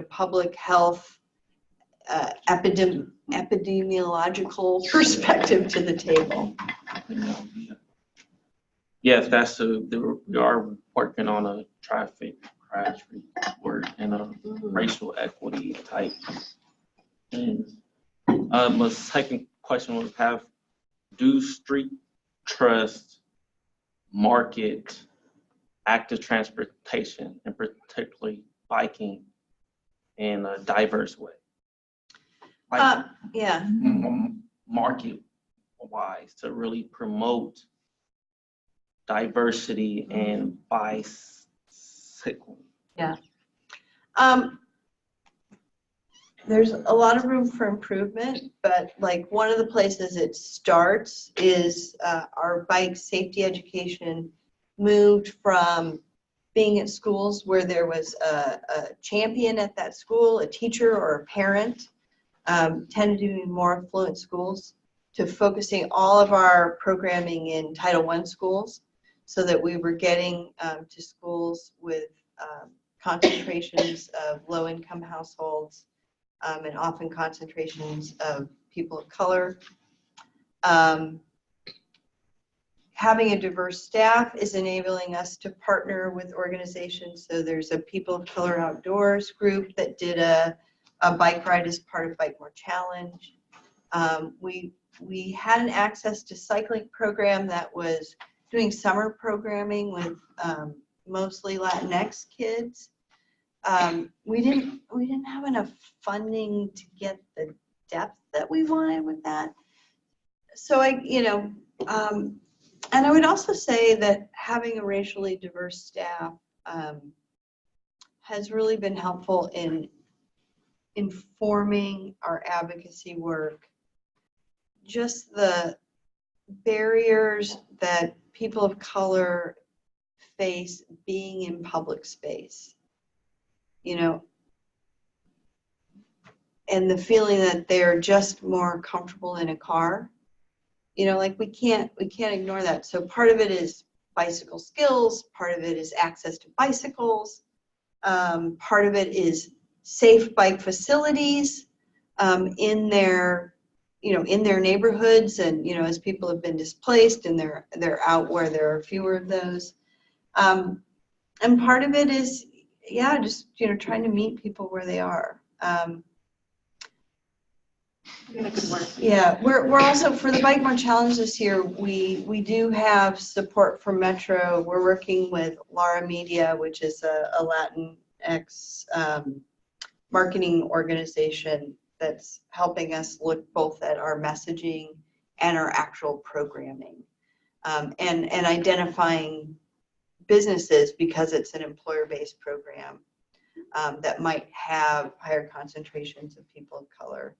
public health epidemiological perspective to the table. Yes, we are working on a traffic crash report and a racial equity type things. My second question was, do Street Trust market active transportation, and particularly biking, in a diverse way? Yeah. Market-wise, to really promote diversity and bicycling. Yeah. There's a lot of room for improvement, but like one of the places it starts is our bike safety education moved from being at schools where there was a champion at that school, a teacher or a parent, tended to be more affluent schools, to focusing all of our programming in Title I schools, so that we were getting to schools with concentrations of low-income households, and often concentrations of people of color. Having a diverse staff is enabling us to partner with organizations. So there's a People of Color Outdoors group that did a bike ride as part of Bike More Challenge. We had an access to cycling program that was doing summer programming with mostly Latinx kids. We didn't have enough funding to get the depth that we wanted with that. So and I would also say that having a racially diverse staff has really been helpful in informing our advocacy work. Just the barriers that people of color face being in public space, and the feeling that they're just more comfortable in a car. Like we can't ignore that. So part of it is bicycle skills, part of it is access to bicycles, part of it is safe bike facilities in their neighborhoods, and as people have been displaced and they're out where there are fewer of those. And part of it is just trying to meet people where they are. We're also, for the Bike More Challenge this year, we do have support from Metro. We're working with Lara Media, which is a Latinx marketing organization that's helping us look both at our messaging and our actual programming, and identifying businesses, because it's an employer-based program, that might have higher concentrations of people of color.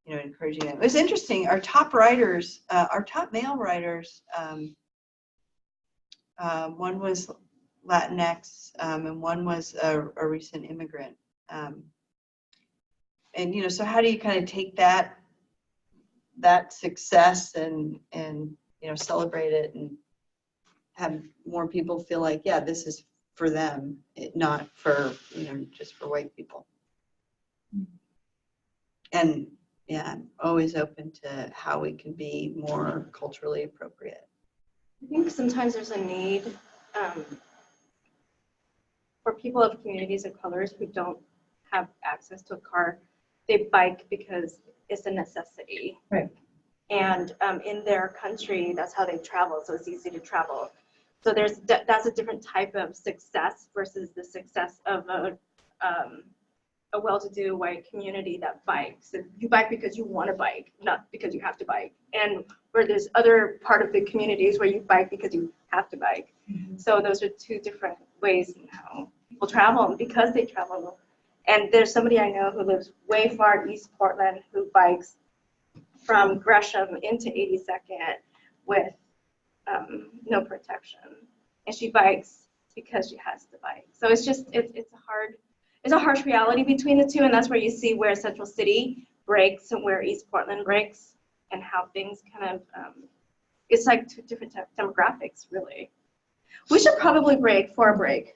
Encouraging them. It was interesting. Our top writers, our top male writers, one was Latinx, and one was a recent immigrant. And so how do you kind of take that success and celebrate it and have more people feel like, this is for them, not for just for white people. And I'm always open to how we can be more culturally appropriate. I think sometimes there's a need for people of communities of colors who don't have access to a car. They bike because it's a necessity. Right. And in their country, that's how they travel, so it's easy to travel. So that's a different type of success versus the success of a well-to-do white community that bikes. You bike because you want to bike, not because you have to bike. And where there's other part of the communities where you bike because you have to bike. Mm-hmm. So those are two different ways in how people travel, and because they travel. And there's somebody I know who lives way far east Portland who bikes from Gresham into 82nd with no protection. And she bikes because she has to bike. So it's just, it's a harsh reality between the two, and that's where you see where Central City breaks and where East Portland breaks, and how things kind of, it's like two different demographics, really. We should probably break for a break.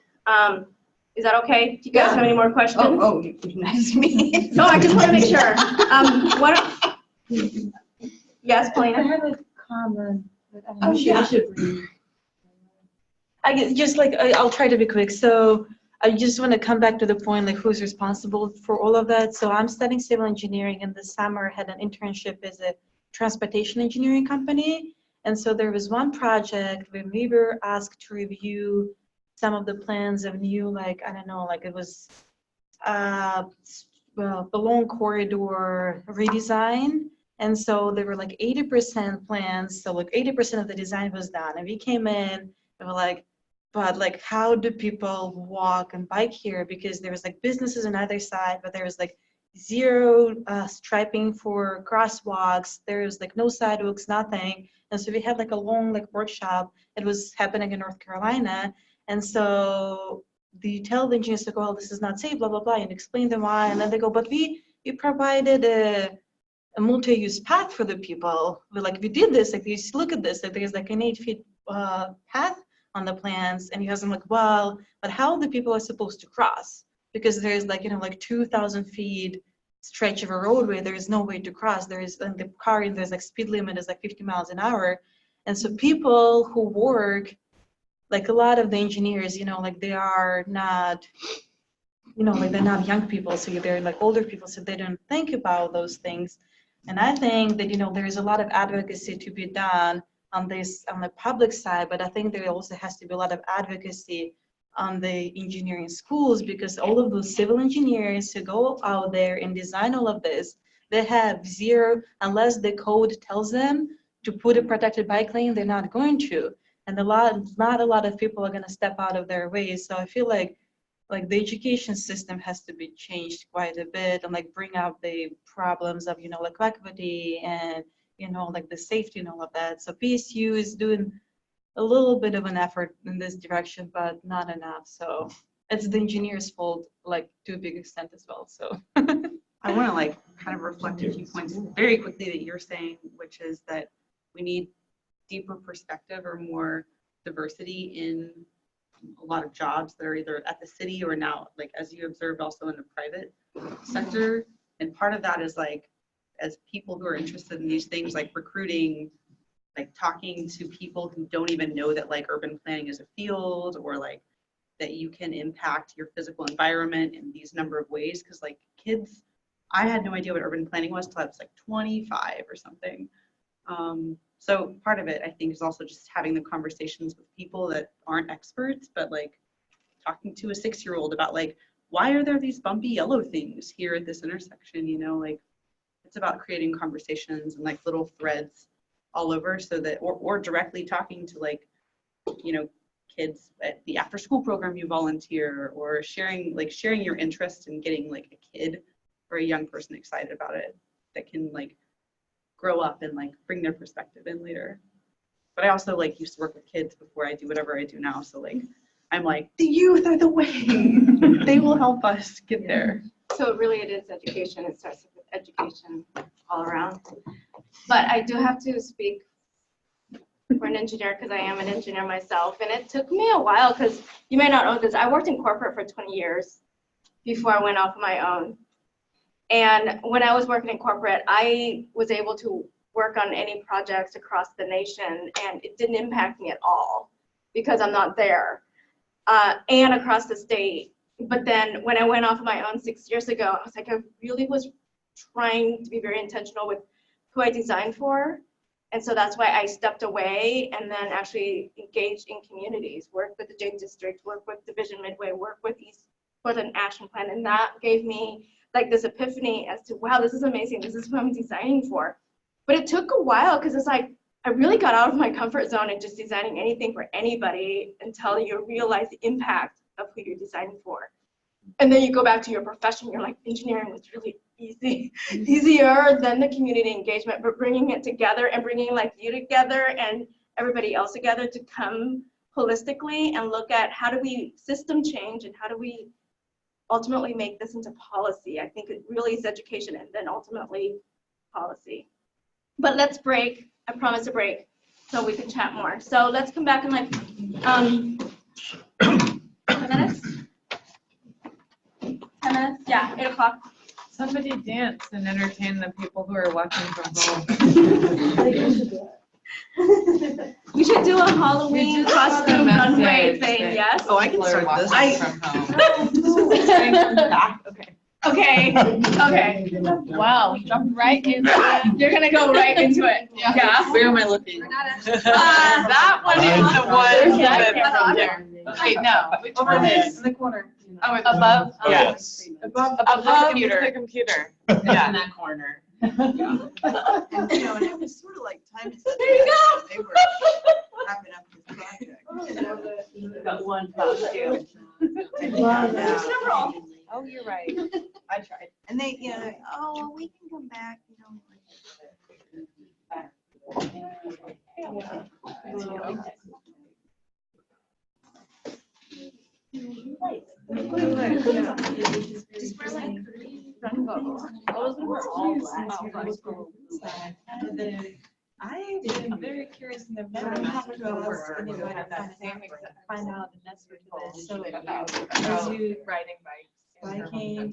Is that okay? Do you guys have any more questions? Oh, nice to meet you. No, I just want to make sure. Yes, Paulina? I have a comment. But I should read. I guess just like, I'll try to be quick. So I just want to come back to the point, like who's responsible for all of that. So I'm studying civil engineering, and this summer I had an internship as a transportation engineering company. And so there was one project where we were asked to review some of the plans of new, like, I don't know, like it was the long corridor redesign. And so there were like 80% plans. So like 80% of the design was done. And we came in and we're like, but like, how do people walk and bike here? Because there was like businesses on either side, but there was like zero striping for crosswalks. There was like no sidewalks, nothing. And so we had like a long like workshop. It was happening in North Carolina. And so the tell the engineers like, well, this is not safe, blah, blah, blah, and explain them why. And then they go, but we provided a multi-use path for the people. We did this, like, you look at this, like, there's like an 8-foot path on the plans, and you have them like, well, but how the people are supposed to cross? Because there's like, like 2,000 feet stretch of a roadway, there is no way to cross. There is, and the car, there's like speed limit is like 50 miles an hour. And so people who work, like a lot of the engineers, like they are not, like they're not young people, so they're like older people, so they don't think about those things. And I think that, there is a lot of advocacy to be done on this on the public side, but I think there also has to be a lot of advocacy on the engineering schools, because all of those civil engineers who go out there and design all of this, they have zero, unless the code tells them to put a protected bike lane, they're not going to. And not a lot of people are going to step out of their way. So I feel like the education system has to be changed quite a bit, and like bring out the problems of, like equity and, like the safety and all of that. So PSU is doing a little bit of an effort in this direction, but not enough. So it's the engineer's fault, like to a big extent as well. So I want to like kind of reflect a few points very quickly that you're saying, which is that we need deeper perspective or more diversity in a lot of jobs that are either at the city or now, like as you observed, also in the private sector. And part of that is like, as people who are interested in these things, like recruiting, like talking to people who don't even know that like urban planning is a field, or like that you can impact your physical environment in these number of ways. Because like kids, I had no idea what urban planning was till I was like 25 or something. So part of it, I think, is also just having the conversations with people that aren't experts, but like talking to a 6-year-old about like, why are there these bumpy yellow things here at this intersection? Like it's about creating conversations and like little threads all over, so that, or directly talking to like, kids at the after school program you volunteer, or sharing your interest in getting like a kid or a young person excited about it, that can like grow up and like bring their perspective in later. But I also like used to work with kids before I do whatever I do now. So like, I'm like, the youth are the way. They will help us get there. So really it is education. It starts with education all around. But I do have to speak for an engineer, because I am an engineer myself. And it took me a while, because you may not know this, I worked in corporate for 20 years before I went off my own. And when I was working in corporate, I was able to work on any projects across the nation, and it didn't impact me at all because I'm not there, and across the state. But then when I went off my own 6 years ago, I was like, I really was trying to be very intentional with who I designed for. And so that's why I stepped away and then actually engaged in communities, worked with the J District, worked with Division Midway, worked with East Portland Action Plan. And that gave me like this epiphany as to, wow, this is amazing. This is what I'm designing for. But it took a while, because it's like, I really got out of my comfort zone and just designing anything for anybody until you realize the impact of who you're designing for. And then you go back to your profession, you're like, engineering was really easier than the community engagement, but bringing it together and bringing like you together and everybody else together to come holistically and look at how do we system change and how do we ultimately make this into policy. I think it really is education and then ultimately policy. But let's break. I promise a break so we can chat more. So let's come back in like 10 minutes. 10 minutes? Yeah, 8 o'clock. Somebody dance and entertain the people who are watching from home. We should do a Halloween costume runway thing, yes? Oh, I can start this. Okay. Wow, jump right into it. You're gonna go right into it. Yeah. Where am I looking? That one is the one that there. Wait, no, which one is? In the corner. Oh, above? Oh, yes. Above the computer. Yeah. In that corner. And it was sort of like time to. There you go. They were wrapping up this project. Got one costume. Oh, you're right. I tried. And they, oh, well, we can come back, Just wear like run goggles. Those were all black. I'm very curious in the find out the next so about you Riding bikes. biking,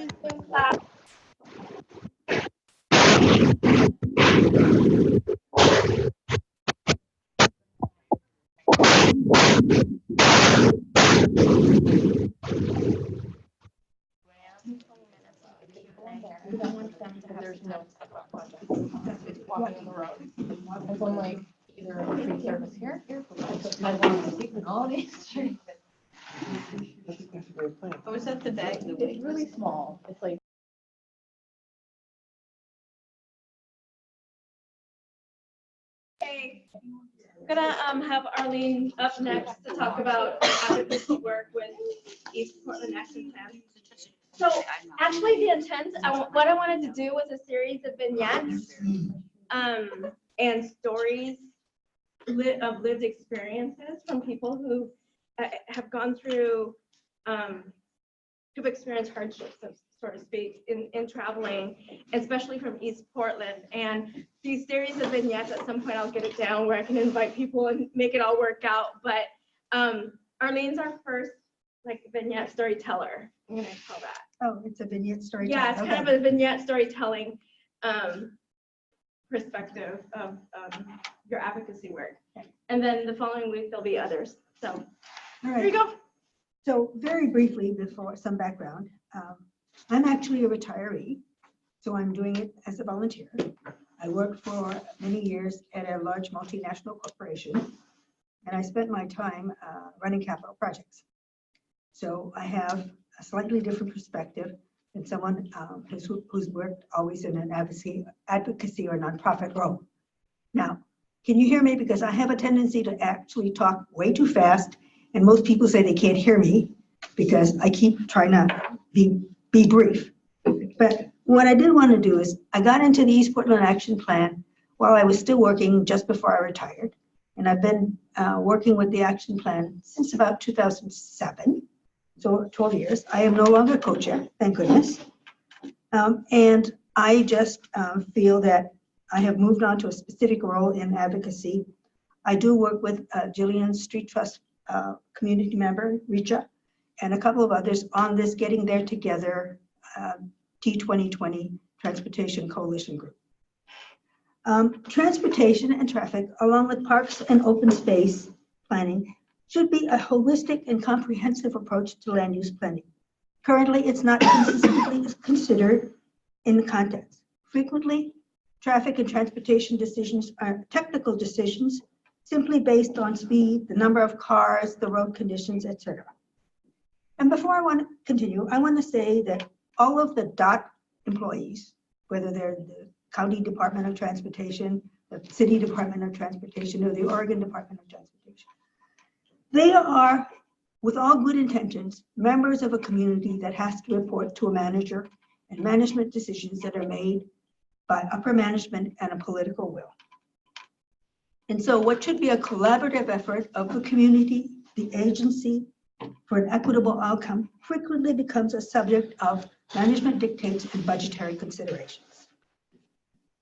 resume class. We don't want them to have there's no sidewalk project. Walking on the road. As I'm like, either a free service here, I want to keep it all these. Or is that today? It's really small. It's like. Okay, I'm gonna have Arlene up next to talk about advocacy work with East Portland Action Plan. So actually the intent, what I wanted to do was a series of vignettes and stories of lived experiences from people who have gone through, who've experienced hardships, so to speak, in traveling, especially from East Portland. And these series of vignettes, at some point I'll get it down where I can invite people and make it all work out. But Arlene's our first like vignette storyteller, I'm gonna call that. Oh, it's a vignette story. Yeah, it's kind of a vignette storytelling perspective of your advocacy work. And then the following week, there'll be others. So All here right. you go. So very briefly, before some background, I'm actually a retiree, so I'm doing it as a volunteer. I worked for many years at a large multinational corporation, and I spent my time running capital projects. So I have a slightly different perspective than someone who's worked always in an advocacy or nonprofit role. Now, can you hear me? Because I have a tendency to actually talk way too fast, and most people say they can't hear me because I keep trying to be brief. But what I did want to do is I got into the East Portland Action Plan while I was still working just before I retired. And I've been working with the action plan since about 2007. So 12 years. I am no longer co-chair, thank goodness. And I just feel that I have moved on to a specific role in advocacy. I do work with Jillian Street Trust community member, Richa, and a couple of others on this Getting There Together T2020 Transportation Coalition Group. Transportation and traffic, along with parks and open space planning, should be a holistic and comprehensive approach to land use planning. Currently, it's not consistently considered in the context. Frequently, traffic and transportation decisions are technical decisions simply based on speed, the number of cars, the road conditions, etc. And before I want to continue, I want to say that all of the DOT employees, whether they're the County Department of Transportation, the City Department of Transportation, or the Oregon Department of Transportation, they are, with all good intentions, members of a community that has to report to a manager, and management decisions that are made by upper management and a political will. And so what should be a collaborative effort of the community, the agency, for an equitable outcome frequently becomes a subject of management dictates and budgetary considerations.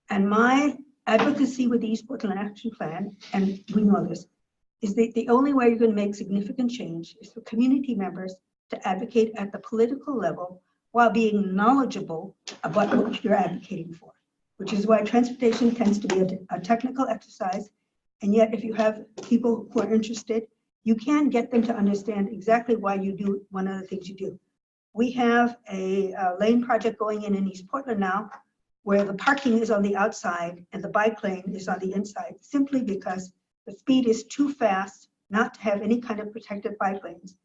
And my advocacy with the East Portland Action Plan, and we know this, is that the only way you're going to make significant change is for community members to advocate at the political level while being knowledgeable about what you're advocating for, which is why transportation tends to be a technical exercise. And yet, if you have people who are interested, you can get them to understand exactly why you do one of the things you do. We have a lane project going in East Portland now, where the parking is on the outside and the bike lane is on the inside, simply because the speed is too fast not to have any kind of protected bike lanes.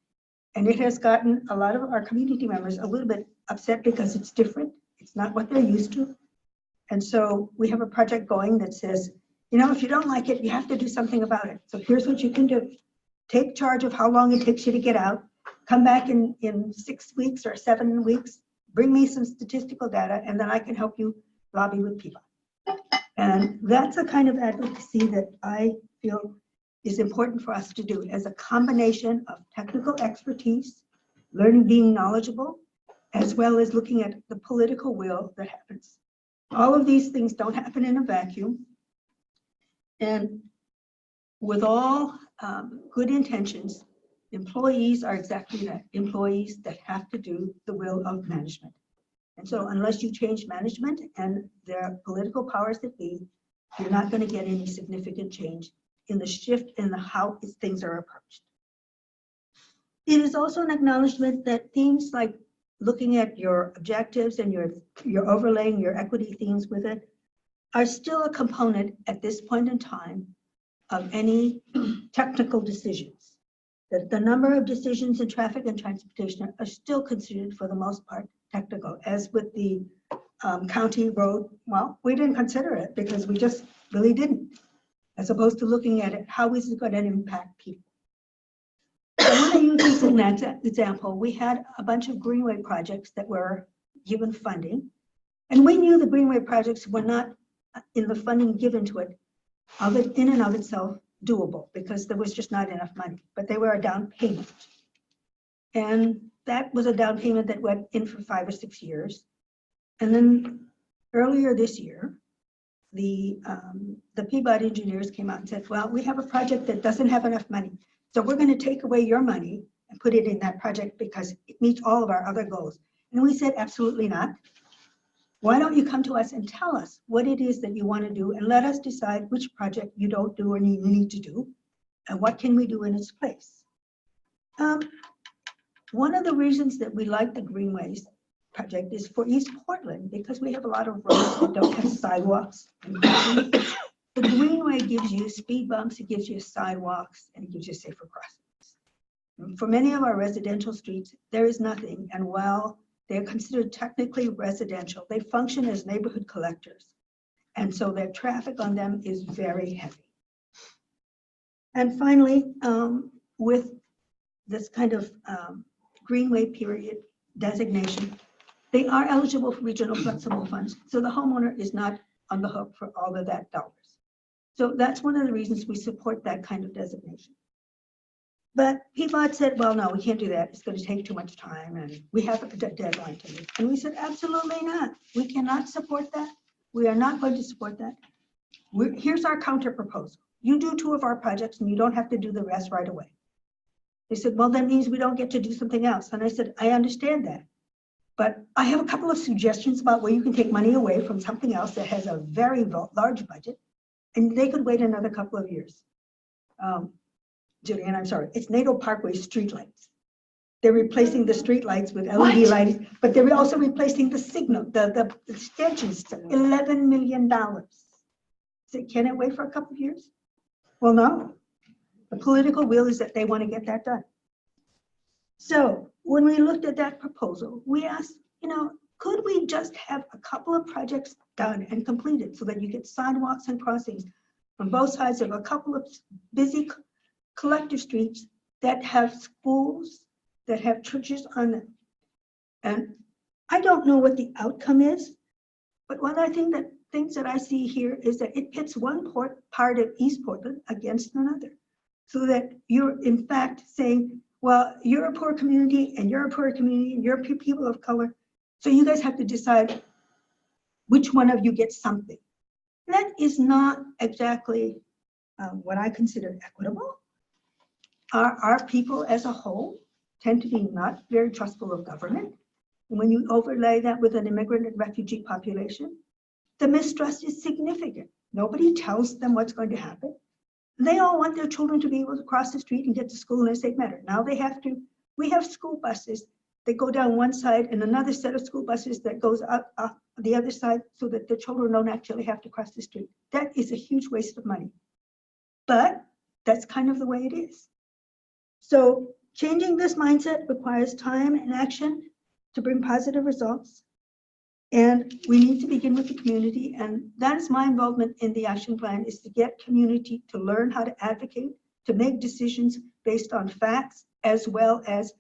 And it has gotten a lot of our community members a little bit upset because it's different. It's not what they're used to. And so we have a project going that says, you know, if you don't like it, you have to do something about it. So here's what you can do. Take charge of how long it takes you to get out. Come back in 6 weeks or 7 weeks. Bring me some statistical data, and then I can help you lobby with people. And that's a kind of advocacy that I feel is important for us to do as a combination of technical expertise, learning, being knowledgeable, as well as looking at the political will that happens. All of these things don't happen in a vacuum. And with all good intentions, employees are exactly that, employees that have to do the will of management. And so unless you change management and their political powers that be, you're not going to get any significant change in the shift in the how things are approached. It is also an acknowledgement that themes like looking at your objectives and your overlaying your equity themes with it are still a component at this point in time of any technical decisions. That the number of decisions in traffic and transportation are still considered for the most part technical, as with the county road. Well, we didn't consider it because we just really didn't, as opposed to looking at it, how is it going to impact people? I want to use this in that example. We had a bunch of greenway projects that were given funding, and we knew the greenway projects were not in the funding given to it, in and of itself doable, because there was just not enough money, but they were a down payment. And that was a down payment that went in for 5 or 6 years. And then earlier this year, the Peabody engineers came out and said, well, we have a project that doesn't have enough money. So we're going to take away your money and put it in that project because it meets all of our other goals. And we said, absolutely not. Why don't you come to us and tell us what it is that you want to do and let us decide which project you don't do or you need to do and what can we do in its place. One of the reasons that we like the Greenways project is for East Portland, because we have a lot of roads that don't have sidewalks. The Greenway gives you speed bumps, it gives you sidewalks, and it gives you safer crossings. For many of our residential streets, there is nothing, and while they're considered technically residential, they function as neighborhood collectors. And so their traffic on them is very heavy. And finally, with this kind of Greenway period designation, they are eligible for regional flexible funds. So the homeowner is not on the hook for all of that dollars. So that's one of the reasons we support that kind of designation. But Peabody said, well, no, we can't do that. It's going to take too much time and we have a deadline to meet. And we said, absolutely not. We cannot support that. We are not going to support that. Here's our counter proposal. You do 2 of our projects and you don't have to do the rest right away. They said, well, that means we don't get to do something else. And I said, I understand that. But I have a couple of suggestions about where you can take money away from something else that has a very large budget, and they could wait another couple of years. Jillian, I'm sorry, it's NATO Parkway streetlights. They're replacing the streetlights with LED lighting, but they're also replacing the signal, the extensions, $11 million. So can it wait for a couple of years? Well, no. The political will is that they want to get that done. So when we looked at that proposal, we asked, could we just have a couple of projects done and completed so that you get sidewalks and crossings on both sides of a couple of busy collector streets that have schools, that have churches on them? And I don't know what the outcome is, but one of the things that I see here is that it pits one part of East Portland against another, so that you're in fact saying, well, you're a poor community and you're a poor community and you're people of color, so you guys have to decide which one of you gets something. That is not exactly what I consider equitable. Our people as a whole tend to be not very trustful of government. And when you overlay that with an immigrant and refugee population, the mistrust is significant. Nobody tells them what's going to happen. They all want their children to be able to cross the street and get to school in a safe manner. Now they have to. We have school buses that go down one side and another set of school buses that goes up the other side so that the children don't actually have to cross the street. That is a huge waste of money. But that's kind of the way it is. So changing this mindset requires time and action to bring positive results. And we need to begin with the community. And that is my involvement in the action plan, is to get community to learn how to advocate, to make decisions based on facts, as well as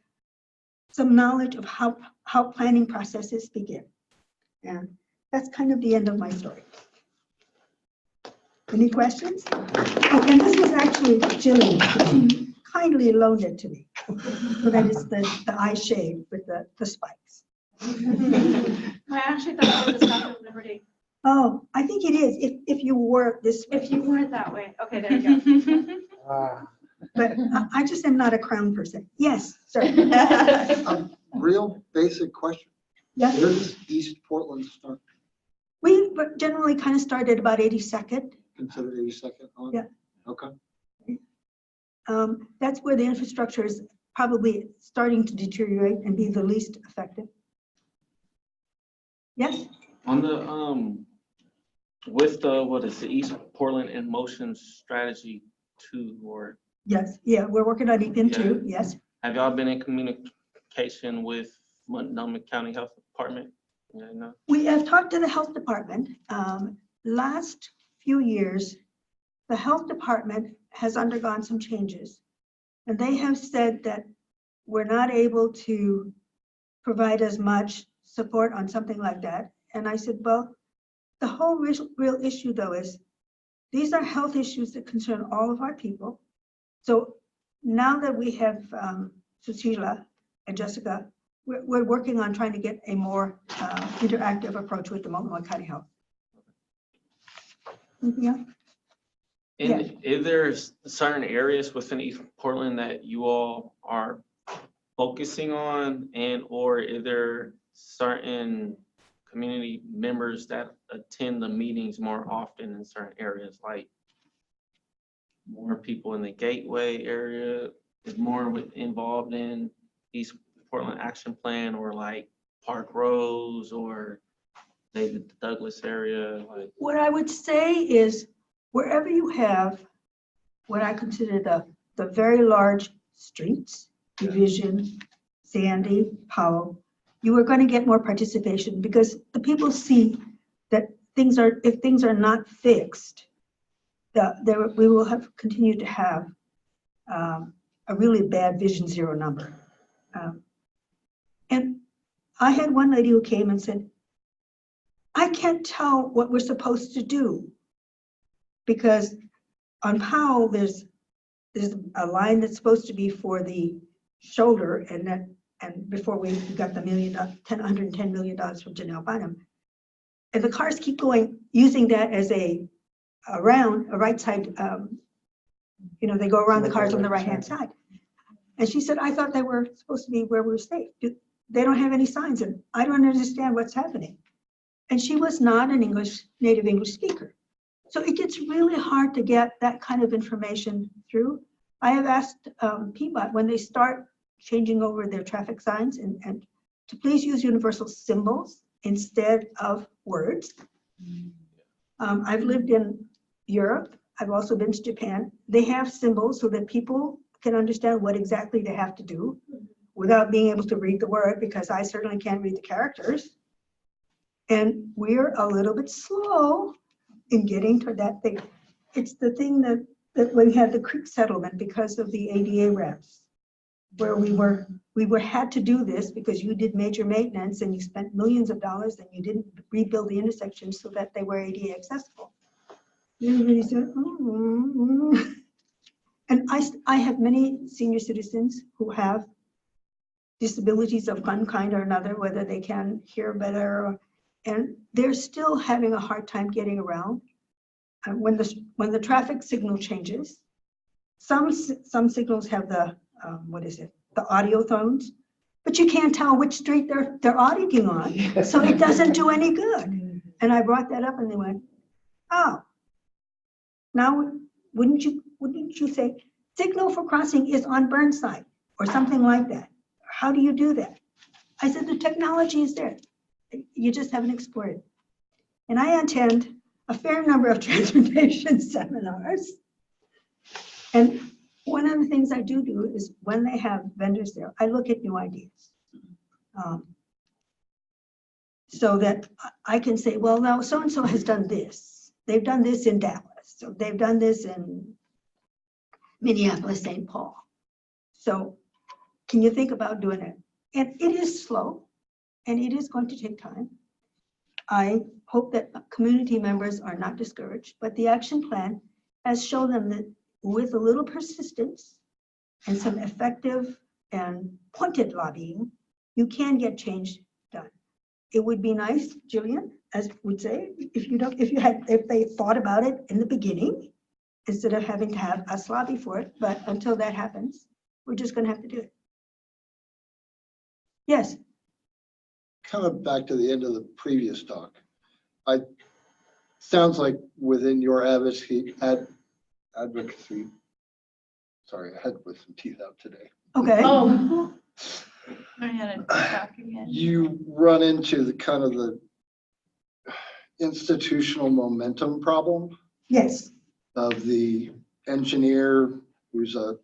some knowledge of how planning processes begin. And that's kind of the end of my story. Any questions? Oh, and this was actually Jillian. She kindly loaned it to me. So that is the eye shade with the spikes. I actually thought it was the Statue of Liberty. Oh, I think it is, if you wore this way. If you wore it that way. Okay, there you go. But I just am not a crown person. Yes, sir. Real basic question. Yes. Is East Portland start, We generally kind of start at about 82nd. considered 82nd on? Yeah. Okay. That's where the infrastructure is probably starting to deteriorate and be the least effective. Yes? On the, with the, what is the East Portland in Motion Strategy 2, or Yes, yeah, we're working on EPIM too, yes. have y'all been in communication with Multnomah County Health Department? Yeah, no? We have talked to the health department. Last few years, the health department has undergone some changes. And they have said that we're not able to provide as much support on something like that. And I said, well, the whole real issue though is these are health issues that concern all of our people. So now that we have Cecilia and Jessica, we're working on trying to get a more interactive approach with the Multnomah County Health. Anything else? And is there certain areas within East Portland that you all are focusing on, and or is there certain community members that attend the meetings more often in certain areas, like more people in the Gateway area is more involved in East Portland Action Plan, or like Park Rose or maybe the Douglas area? Like, What I would say is wherever you have what I consider the very large streets, Division, Sandy, Powell, you are going to get more participation because the people see that if things are not fixed, we will have continued to have a really bad Vision Zero number. And I had one lady who came and said, I can't tell what we're supposed to do because on Powell, there's a line that's supposed to be for the shoulder, and before we got the $110 million from Janelle Bynum, and the cars keep going, using that as a right side, they go around the cars on the right-hand side. And she said, I thought they were supposed to be where we're safe. They don't have any signs, and I don't understand what's happening. And she was not an native English speaker. So it gets really hard to get that kind of information through. I have asked PBOT when they start changing over their traffic signs and to please use universal symbols instead of words. I've lived in Europe. I've also been to Japan. They have symbols so that people can understand what exactly they have to do without being able to read the word, because I certainly can't read the characters. And we're a little bit slow in getting to that thing. It's the thing that we had the creek settlement because of the ADA ramps, where we had to do this because you did major maintenance and you spent millions of dollars and you didn't rebuild the intersections so that they were ADA accessible. Everybody said, oh. And I have many senior citizens who have disabilities of one kind or another, whether they can hear better, and they're still having a hard time getting around. And when the traffic signal changes, some signals have the the audio tones, but you can't tell which street they're auditing on, so it doesn't do any good. And I brought that up, and they went, "Oh, now wouldn't you say signal for crossing is on Burnside or something like that? How do you do that?" I said, the technology is there. You just haven't explored it. And I attend a fair number of transportation seminars. And one of the things I do is when they have vendors there, I look at new ideas. So that I can say, well, now so-and-so has done this. They've done this in Dallas. So they've done this in Minneapolis, St. Paul. So can you think about doing it? And it is slow, and it is going to take time. I hope that community members are not discouraged, but the action plan has shown them that with a little persistence and some effective and pointed lobbying, you can get change done. It would be nice, Jillian, as would say, if they thought about it in the beginning, instead of having to have us lobby for it. But until that happens, we're just going to have to do it. Yes. kind of back to the end of the previous talk. Sounds like within your advocacy, sorry, I had with some teeth out today. Okay. Oh. Learn how to talk again. You run into the kind of the institutional momentum problem Yes. of the engineer who's a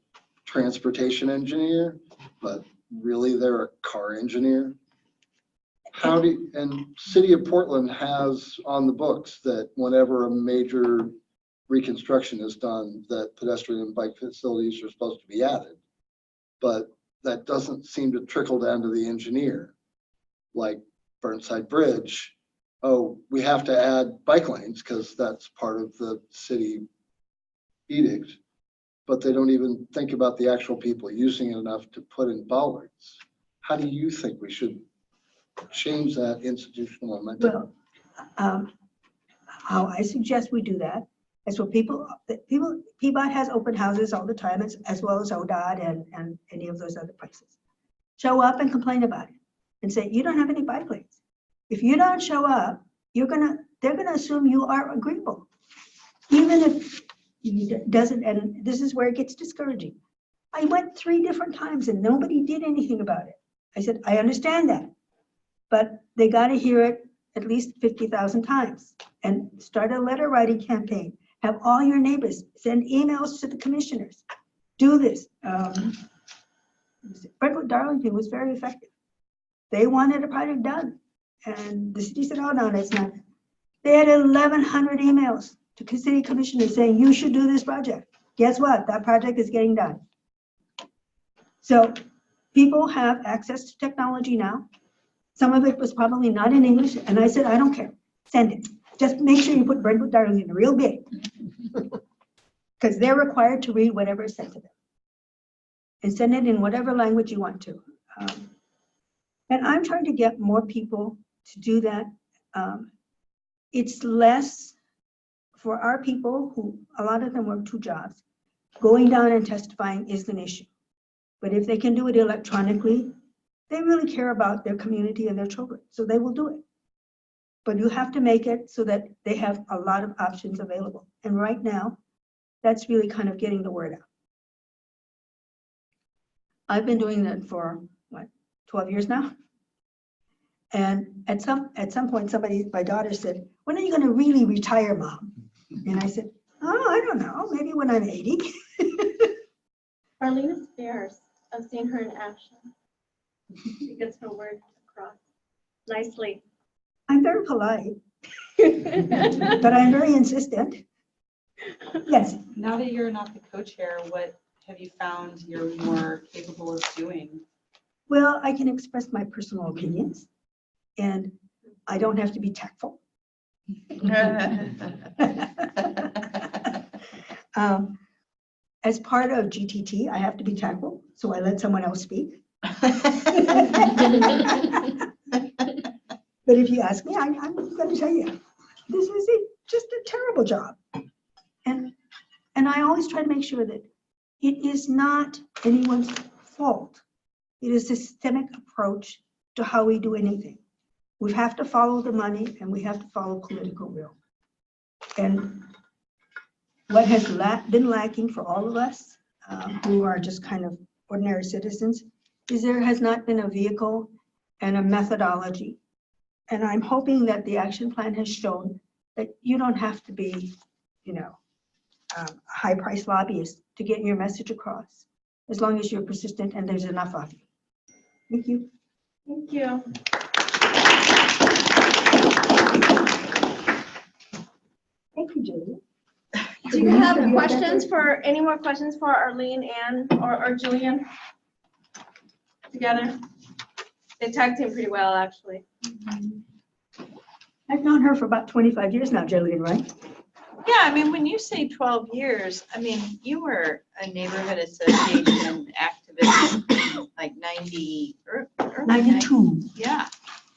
transportation engineer, but really they're a car engineer. And City of Portland has on the books that whenever a major reconstruction is done, that pedestrian and bike facilities are supposed to be added. But that doesn't seem to trickle down to the engineer. Like Burnside Bridge, oh, we have to add bike lanes because that's part of the city edict, but they don't even think about the actual people using it enough to put in bollards. How do you think we should change that institutional momentum? Well, how I suggest we do that is for PBOT has open houses all the time, as well as ODOT and any of those other places. Show up and complain about it and say, you don't have any bike lanes. If you don't show up, they're gonna assume you are agreeable. Even if it doesn't, and this is where it gets discouraging. I went 3 different times and nobody did anything about it. I said, I understand that, but they gotta hear it at least 50,000 times and start a letter writing campaign. Have all your neighbors send emails to the commissioners. Do this. Brentwood Darlington was very effective. They wanted a project done. And the city said, oh, no, that's not. They had 1,100 emails to city commissioners saying, you should do this project. Guess what? That project is getting done. So people have access to technology now. Some of it was probably not in English. And I said, I don't care. Send it. Just make sure you put Brentwood Darlington real big. Because they're required to read whatever is sent to them. And send it in whatever language you want to. And I'm trying to get more people to do that. It's less for our people who, a lot of them work 2 jobs. Going down and testifying is an issue. But if they can do it electronically, they really care about their community and their children. So they will do it. But you have to make it so that they have a lot of options available. And right now, that's really kind of getting the word out. I've been doing that for, 12 years now? And at some point, my daughter said, when are you going to really retire, Mom? And I said, oh, I don't know, maybe when I'm 80. Arlene is fierce. I've seen her in action. She gets her word across nicely. I'm very polite, but I'm very insistent. Yes. Now that you're not the co-chair, what have you found you're more capable of doing? Well, I can express my personal opinions, and I don't have to be tactful. As part of GTT, I have to be tactful, so I let someone else speak. But if you ask me, I'm going to tell you, this was just a terrible job. And I always try to make sure that it is not anyone's fault. It is a systemic approach to how we do anything. We have to follow the money and we have to follow political will. And what has been lacking for all of us who are just kind of ordinary citizens is there has not been a vehicle and a methodology. And I'm hoping that the action plan has shown that you don't have to be, a high-priced lobbyist to get your message across, as long as you're persistent and there's enough of you. Thank you. Thank you. Thank you, Jillian. Do you have any more questions for Arlene, Ann, or Jillian? Together? They tag team pretty well, actually. I've known her for about 25 years now, Jillian, right? Yeah, I mean, when you say 12 years, I mean, you were a neighborhood association activist in like 90, early 92. Yeah.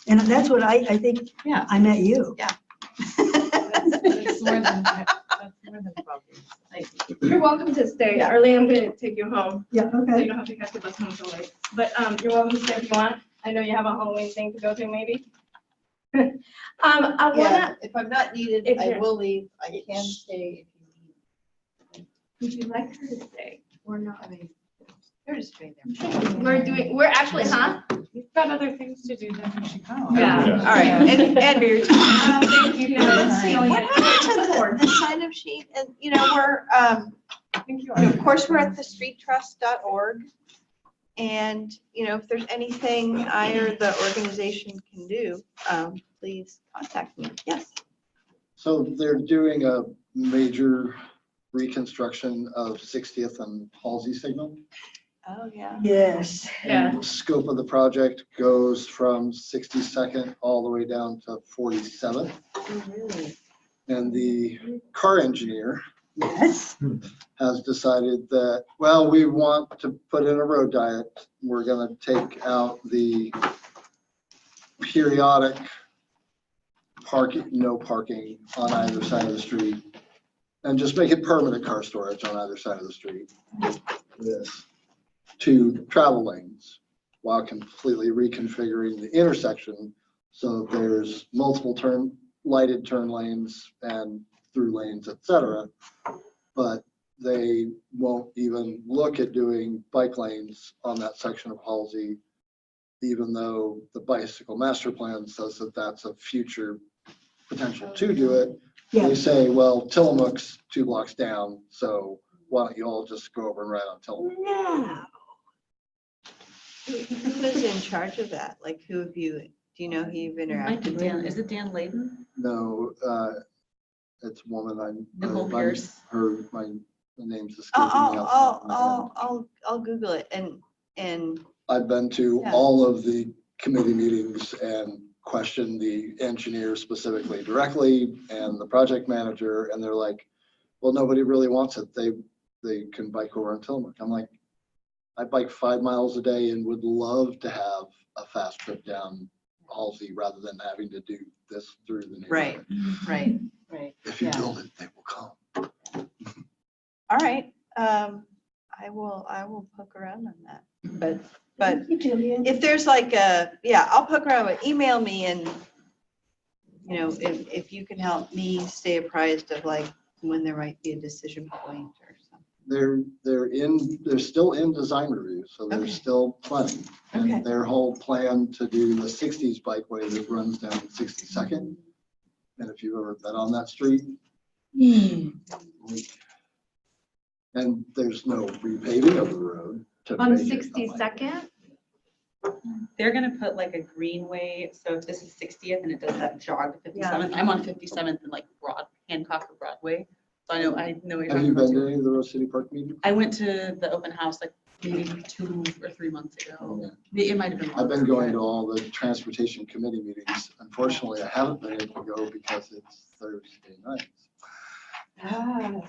And that's what I think, Yeah. I met you. Yeah. That's more than 12 years. You're welcome to stay. Arlene, I'm going to take you home. Yeah, So okay. you don't have to catch the bus home so late. But you're welcome to stay if you want. I know you have a Halloween thing to go to, maybe. I Yeah, wanna, if I'm not needed, If I you're- will leave. I can stay if you need. would you like her to stay or not? I mean, you're just staying there. We're actually, huh? You've got other things to do than you should go. Yeah. Yeah. All right, and Thank you. let's see, What what happened to the sign-up sheet? And, you know, we're, of course, we're at thestreettrust.org. And, you know, if there's anything I or the organization can do, please contact me. Yes. So they're doing a major reconstruction of 60th and Halsey Signal. Oh, yeah. Yes. Yeah. The scope of the project goes from 62nd all the way down to 47th. Oh, really? And the car engineer Yes. has decided that, well, we want to put in a road diet. We're gonna take out the periodic parking, no parking on either side of the street, and just make it permanent car storage on either side of the street. This, 2 travel lanes, while completely reconfiguring the intersection so there's multiple lighted turn lanes and through lanes, et cetera. But they won't even look at doing bike lanes on that section of Halsey, even though the bicycle master plan says that that's a future potential to do it. Yeah. They say, well, Tillamook's 2 blocks down, so why don't you all just go over and ride on Tillamook? No. Who's in charge of that? Like, who have you, do you know who you've interacted with? Is it Dan Layden? No, it's a woman, Nicole Pierce. my name's escaping me. off the top of my head. I'll Google it and I've been to Yeah. all of the committee meetings and questioned the engineer specifically directly and the project manager, and they're like, well, nobody really wants it. They can bike over on Tillamook. I'm like, I bike 5 miles a day and would love to have a fast trip down Halsey rather than having to do this through the neighborhood. right. If you Yeah. build it, they will come. All right. I will poke around on that. But Thank you, Jillian. if there's like I'll poke around, but email me and, you know, if you can help me stay apprised of like when there might be a decision point or something. They're still in design review, so Okay. there's still plenty. Okay. And their whole plan to do the 60s bikeway that runs down 62nd. And if you've ever been on that street, and there's no repaving of the road. to On make it a bike. 62nd? They're gonna put like a greenway, so if this is 60th and it does that jog to 57th, I'm on 57th and like Hancock or Broadway. So I know what you're Have talking you about been too. to any of the Rose City Park meetings? I went to the open house like maybe 2 or 3 months ago. It might have been. I've been longer. going to all the transportation committee meetings. Unfortunately, I haven't been able to go because it's Thursday nights. So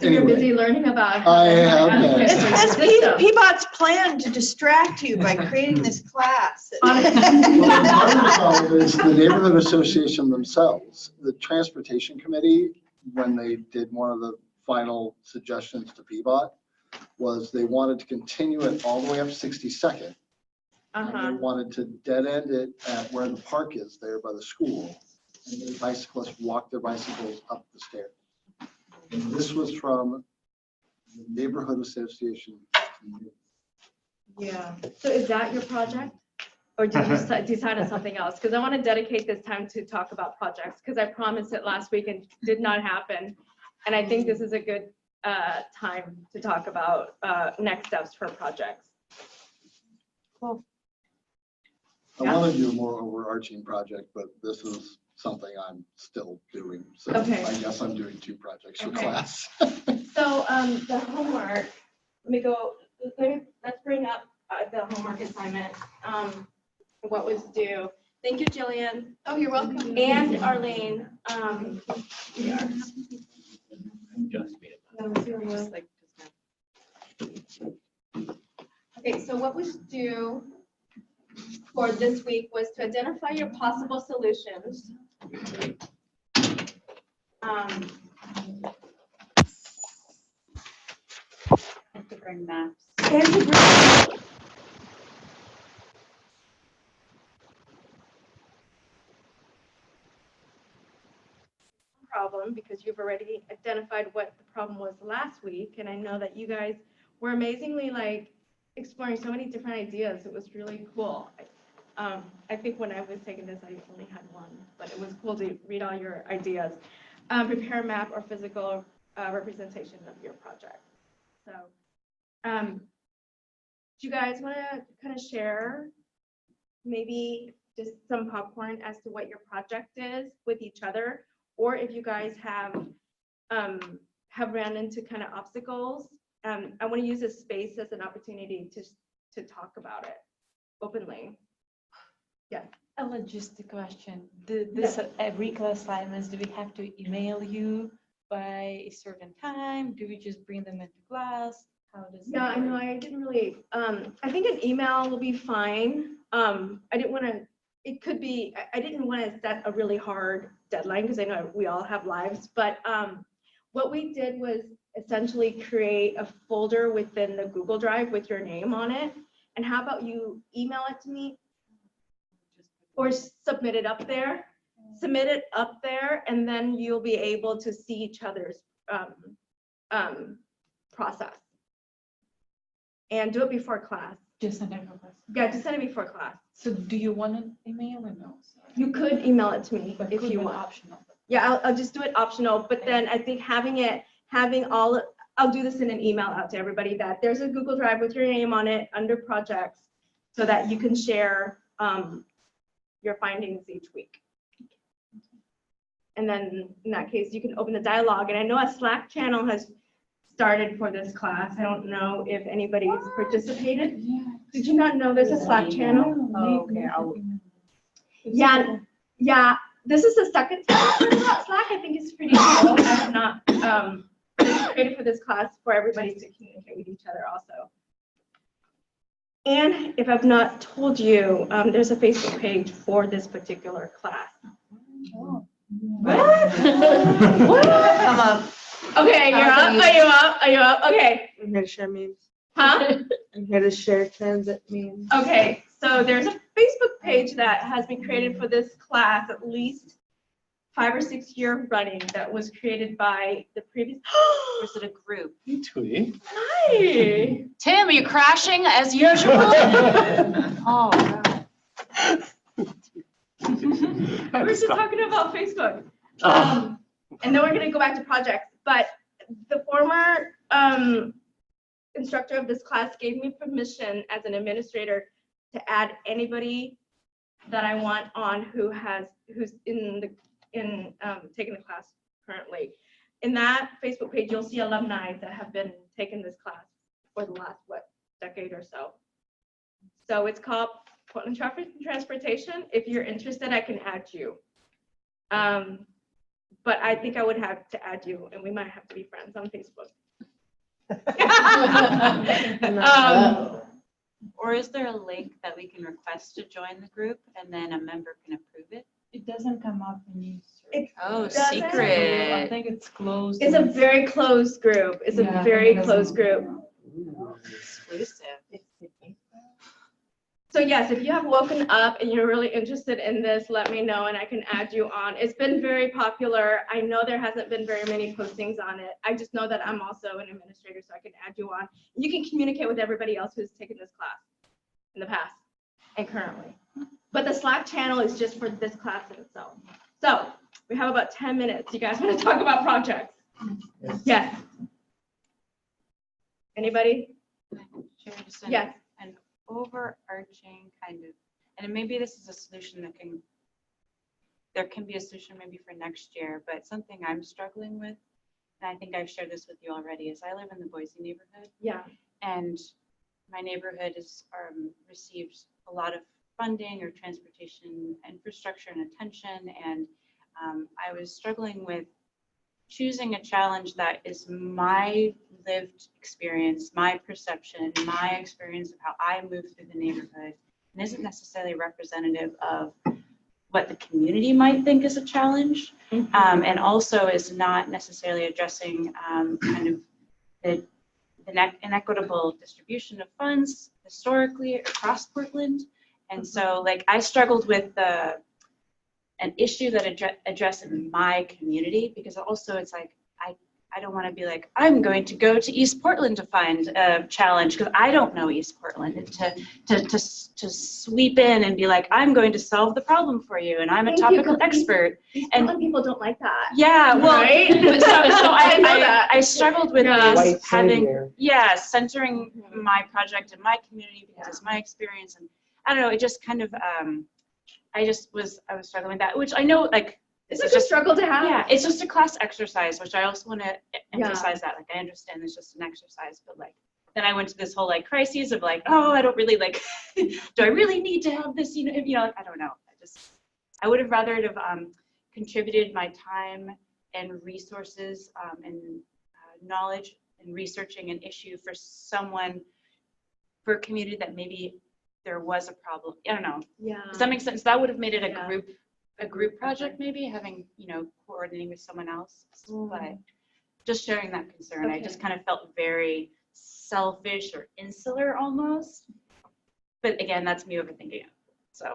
you're Anyway. busy learning about. I have been. It's It's because Peabot's plan to distract you by creating this class. Well, part of the problem is the neighborhood association themselves, the transportation committee, when they did one of the final suggestions to Peabot, was they wanted to continue it all the way up 62nd. And they wanted to dead end it at where the park is there by the school. And the bicyclists walk their bicycles up the stairs. And this was from the neighborhood association. Yeah. So is that your project? Or did you decide on something else? Because I want to dedicate this time to talk about projects, because I promised it last week and did not happen. And I think this is a good time to talk about next steps for projects. I want to do a more overarching project, but this is something I'm still doing. So Okay. I guess I'm doing 2 projects for Okay. class. So the homework, let's bring up the homework assignment, what was due. Thank you, Jillian. Oh, you're welcome. And Arlene. Just made it. Okay, so what was due for this week was to identify your possible solutions. I have to bring maps. problem because you've already identified what the problem was last week. And I know that you guys were amazingly like exploring so many different ideas. It was really cool. I think when I was taking this, I only had one, but it was cool to read all your ideas. Prepare a map or physical representation of your project. So, do you guys want to kind of share maybe just some popcorn as to what your project is with each other, or if you guys have ran into kind of obstacles? I want to use this space as an opportunity to talk about it openly. Yes. A logistic question. This weekly assignments, do we have to email you by a certain time? Do we just bring them into class? How does Yeah, I know. I didn't really. I think an email will be fine. I didn't want to. It could be. I didn't want to set a really hard deadline because I know we all have lives. But what we did was essentially create a folder within the Google Drive with your name on it. And how about you email it to me? Or submit it up there, and then you'll be able to see each other's process. And do it before class. Just send it for class? Yeah, just send it before class. So do you want an email or no? You could email it to me But if you want. Optional. Yeah, I'll just do it optional, but then I think I'll do this in an email out to everybody that there's a Google Drive with your name on it under projects so that you can share your findings each week. And then in that case, you can open the dialogue. And I know a Slack channel has started for this class. I don't know if anybody's participated. Yeah. Did you not know there's a Slack channel? Oh, okay. Yeah. This is the second time for Slack. I think it's pretty cool. I have not it's created for this class for everybody to communicate with each other also. And if I've not told you, there's a Facebook page for this particular class. Oh. What? Come up. Okay, you're up. Are you up? Are you up? Okay. I'm here to share memes. Huh? I'm here to share transit memes. Okay, so there's a Facebook page that has been created for this class at least 5 or 6 years running that was created by the previous. Or is it a group? Tweet. Hi. Tim, are you crashing as usual? Oh, God. We're just talking about Facebook. And then we're going to go back to projects. But the former instructor of this class gave me permission as an administrator to add anybody that I want on who's taking the class currently. In that Facebook page, you'll see alumni that have been taking this class for the last, decade or so. So it's called Portland Traffic and Transportation. If you're interested, I can add you. But I think I would have to add you, and we might have to be friends on Facebook. Or is there a link that we can request to join the group and then a member can approve it? It doesn't come up when you search. Oh, Doesn't? secret. I think it's closed. It's a very closed group. It's Yeah, a very it doesn't- closed group. Exclusive. So yes, if you have woken up and you're really interested in this, let me know and I can add you on. It's been very popular. I know there hasn't been very many postings on it. I just know that I'm also an administrator, so I can add you on. You can communicate with everybody else who's taken this class in the past and currently. But the Slack channel is just for this class in itself. So we have about 10 minutes. You guys want to talk about projects? Yes. Anybody? Yes. An overarching kind of, and maybe this is a solution there can be a solution maybe for next year, but something I'm struggling with, and I think I've shared this with you already, is I live in the Boise neighborhood. Yeah. And my neighborhood has received a lot of funding or transportation infrastructure and attention, and I was struggling with choosing a challenge that is my lived experience, my perception, my experience of how I move through the neighborhood, and isn't necessarily representative of what the community might think is a challenge, and also is not necessarily addressing kind of the inequitable distribution of funds historically across Portland. And so like I struggled with an issue that address in my community, because also it's like, I don't want to be like, I'm going to go to East Portland to find a challenge because I don't know East Portland, and to sweep in and be like, I'm going to solve the problem for you, and I'm a topical expert. And people don't like that. Yeah, well, right? so I know that. I struggled with Yeah. this, White having, savior. yeah, centering my project in my community because it's my experience, and I don't know, it just kind of, I was struggling with that, which I know, like, It's just a struggle to have. yeah, it's just a class exercise, which I also want to emphasize that. Like, I understand it's just an exercise, but like, then I went to this whole like crises of like, oh, I don't really like, do I really need to have this? Like, I don't know. I would have rather have contributed my time and resources and knowledge in researching an issue for someone, for a community that maybe there was a problem. I don't know. Yeah. Does that make sense? That would have made it a group project, maybe having, coordinating with someone else. But just sharing that concern, I just kind of felt very selfish or insular almost. But again, that's me overthinking it. So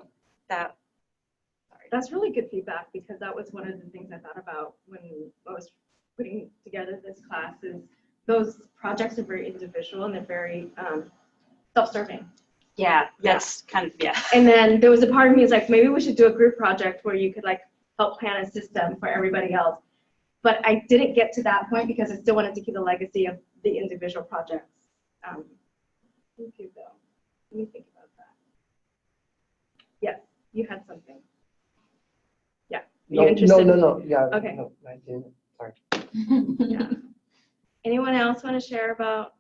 That's really good feedback, because that was one of the things I thought about when I was putting together this class, is those projects are very individual and they're very self-serving. Yeah, that's kind of, yeah. And then there was a part of me is like, maybe we should do a group project where you could like help plan a system for everybody else. But I didn't get to that point because I still wanted to keep the legacy of the individual projects. Thank you, Bill. Let me think about that. Yes, you had something. Yeah. Are you interested? No. Yeah. Okay. No, I didn't. Sorry. Yeah. Anyone else want to share about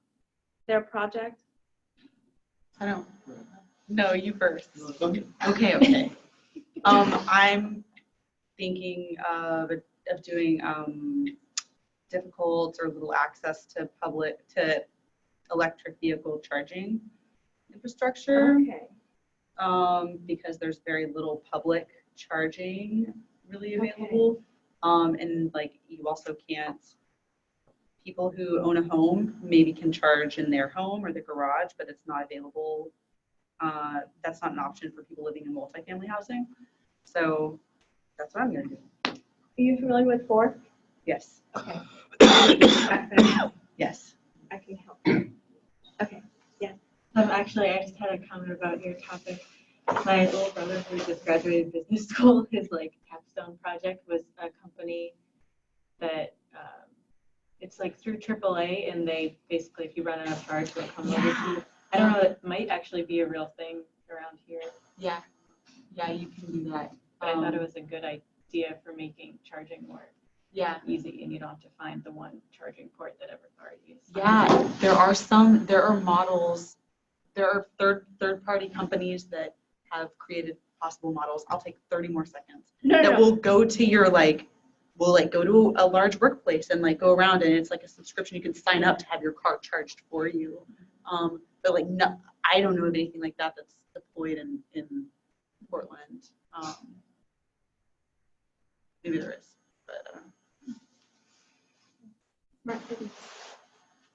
their project? I don't. No, you first. Okay. I'm thinking of doing difficult or little access to electric vehicle charging infrastructure. Okay. Because there's very little public charging really available. And like, you also can't, people who own a home maybe can charge in their home or the garage, but it's not available. That's not an option for people living in multifamily housing. So that's what I'm gonna do. Are you familiar with Ford? Yes. Okay. Yes. I can help. Okay. Yeah. Actually, I just had a comment about your topic. My little brother, who just graduated business school, his like capstone project was a company that it's like through AAA, and they basically, if you run out of charge, they'll come over to you. I don't know, it might actually be a real thing around here. Yeah, you can do that. But I thought it was a good idea for making charging more easy, and you don't have to find the one charging port that everybody uses. Yeah, there are models, there are third-party companies that have created possible models. I'll take 30 more seconds. Will go to your will go to a large workplace and like go around, and it's like a subscription. You can sign up to have your car charged for you. But like, no, I don't know of anything like that that's deployed in Portland. Maybe there is, but I don't know. Smart cities.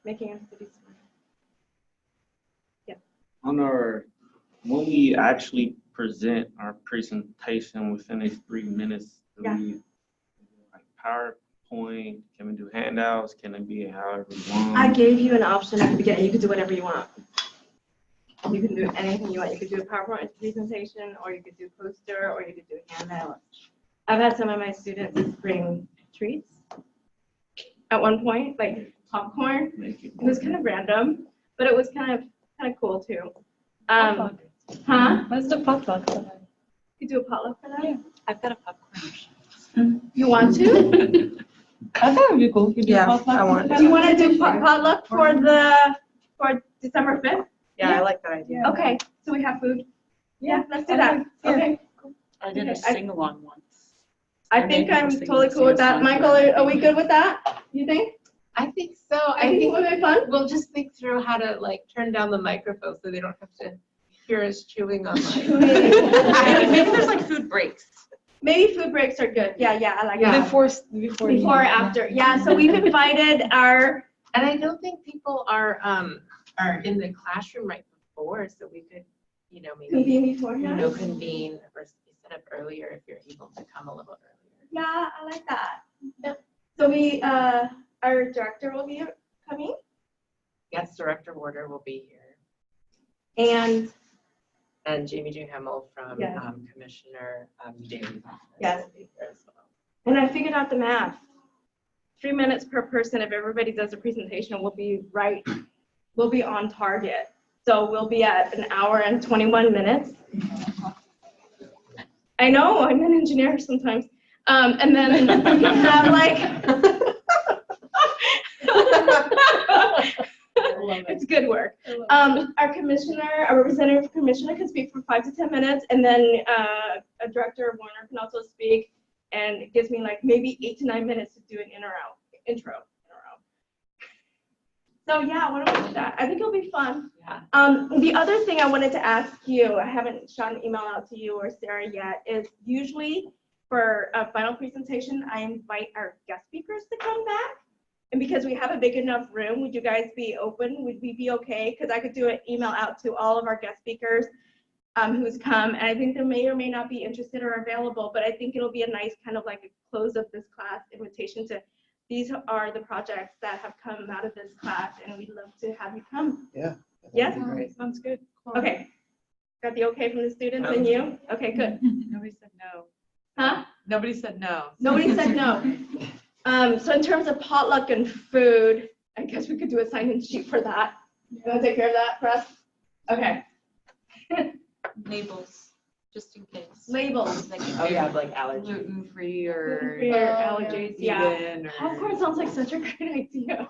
Making our cities smart. Yeah. When we actually present our presentation within these 3 minutes, do we like PowerPoint? Can we do handouts? Can it be however we want? I gave you an option at the beginning. You could do whatever you want. You can do anything you want. You could do a PowerPoint presentation, or you could do a poster, or you could do a handout. I've had some of my students bring treats at one point, like popcorn. It was kind of random, but it was kind of cool too. What's the potluck? You do a potluck for that? Yeah. I've got a popcorn. You want to? I thought it would be cool if you do potluck. I want Do you want to do potluck for December 5th? Yeah, I like that idea. Okay, so we have food. Yeah, let's do that. Okay. I did a sing-along once. I think I'm totally cool with that. Michael, are we good with that? You think? I think so. I think it would be fun. We'll just think through how to like turn down the microphone so they don't have to hear us chewing on Maybe there's like food breaks. Maybe food breaks are good. Yeah, I like that. Before Before or after. Yeah, so we've invited our. And I don't think people are in the classroom right before, so we could, maybe Convene beforehand. convene or set up early. earlier if you're able to come a little earlier. Yeah, I like that. Yep. So we, our director will be coming, Yes, Director Warder will be here. and Jamie June Hemmel from Yes. Commissioner Daly's office. Yes. will be here as well. And I figured out the math. 3 minutes per person, if everybody does a presentation, we'll be on target. So we'll be at 1 hour and 21 minutes. I know, I'm an engineer sometimes. And then we can have it's good work. Our commissioner, our representative commissioner can speak for 5 to 10 minutes, and then a director, Warner, can also speak, and it gives me maybe 8 to 9 minutes to do an intro. So yeah, why don't we do that? I think it'll be fun. Yeah. The other thing I wanted to ask you, I haven't shot an email out to you or Sarah yet, is usually for a final presentation, I invite our guest speakers to come back. And because we have a big enough room, would you guys be open? Would we be okay? Because I could do an email out to all of our guest speakers who's come. And I think they may or may not be interested or available, but I think it'll be a nice kind of a close of this class invitation to, these are the projects that have come out of this class, and we'd love to have you come. Yeah. Yes? Great. Sounds good. Okay. Got the okay from the students and you? Okay, good. Nobody said no. Huh? Nobody said no. Nobody said no. So in terms of potluck and food, I guess we could do a sign-in sheet for that. You want to take care of that for us? Okay. Labels, just in case. Labels. Oh, yeah, allergy. Gluten-free or Gluten-free or allergies, yeah. vegan or. Popcorn sounds like such a great idea.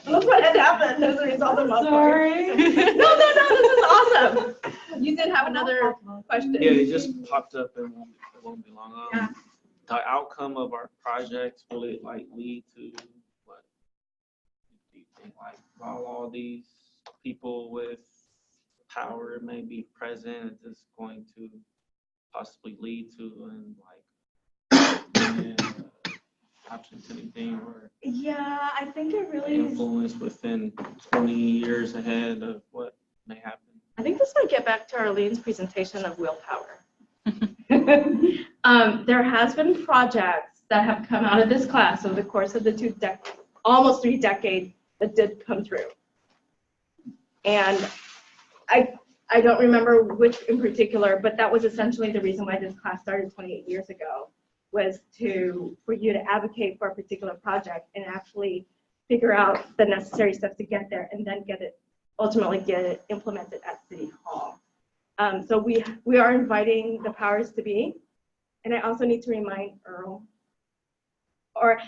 Look what had happened as a result of popcorn. Sorry. No, this is awesome. You did have another question. Yeah, it just popped up and it won't be long. Yeah. The outcome of our project, will it lead to what? Do you think while all these people with power may be present, is this going to possibly lead to options, anything, or Yeah, I think it really is. influence within 20 years ahead of what may happen? I think this might get back to Arlene's presentation of willpower. There has been projects that have come out of this class over the course of the almost 3 decades that did come through. And I don't remember which in particular, but that was essentially the reason why this class started 28 years ago, was for you to advocate for a particular project and actually figure out the necessary steps to get there, and then ultimately get it implemented at City Hall. So we are inviting the powers to be, and I also need to remind Earl, or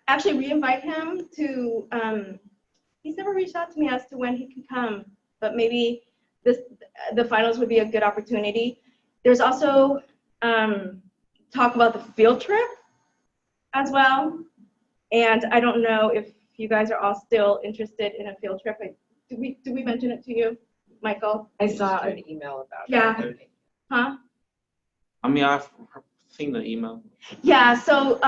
actually re-invite him to, he's never reached out to me as to when he can come, but maybe the finals would be a good opportunity. There's also talk about the field trip as well, and I don't know if you guys are all still interested in a field trip. Did we mention it to you, Michael? I saw an email about Yeah. it. Huh? I mean, I've seen the email. Yeah, so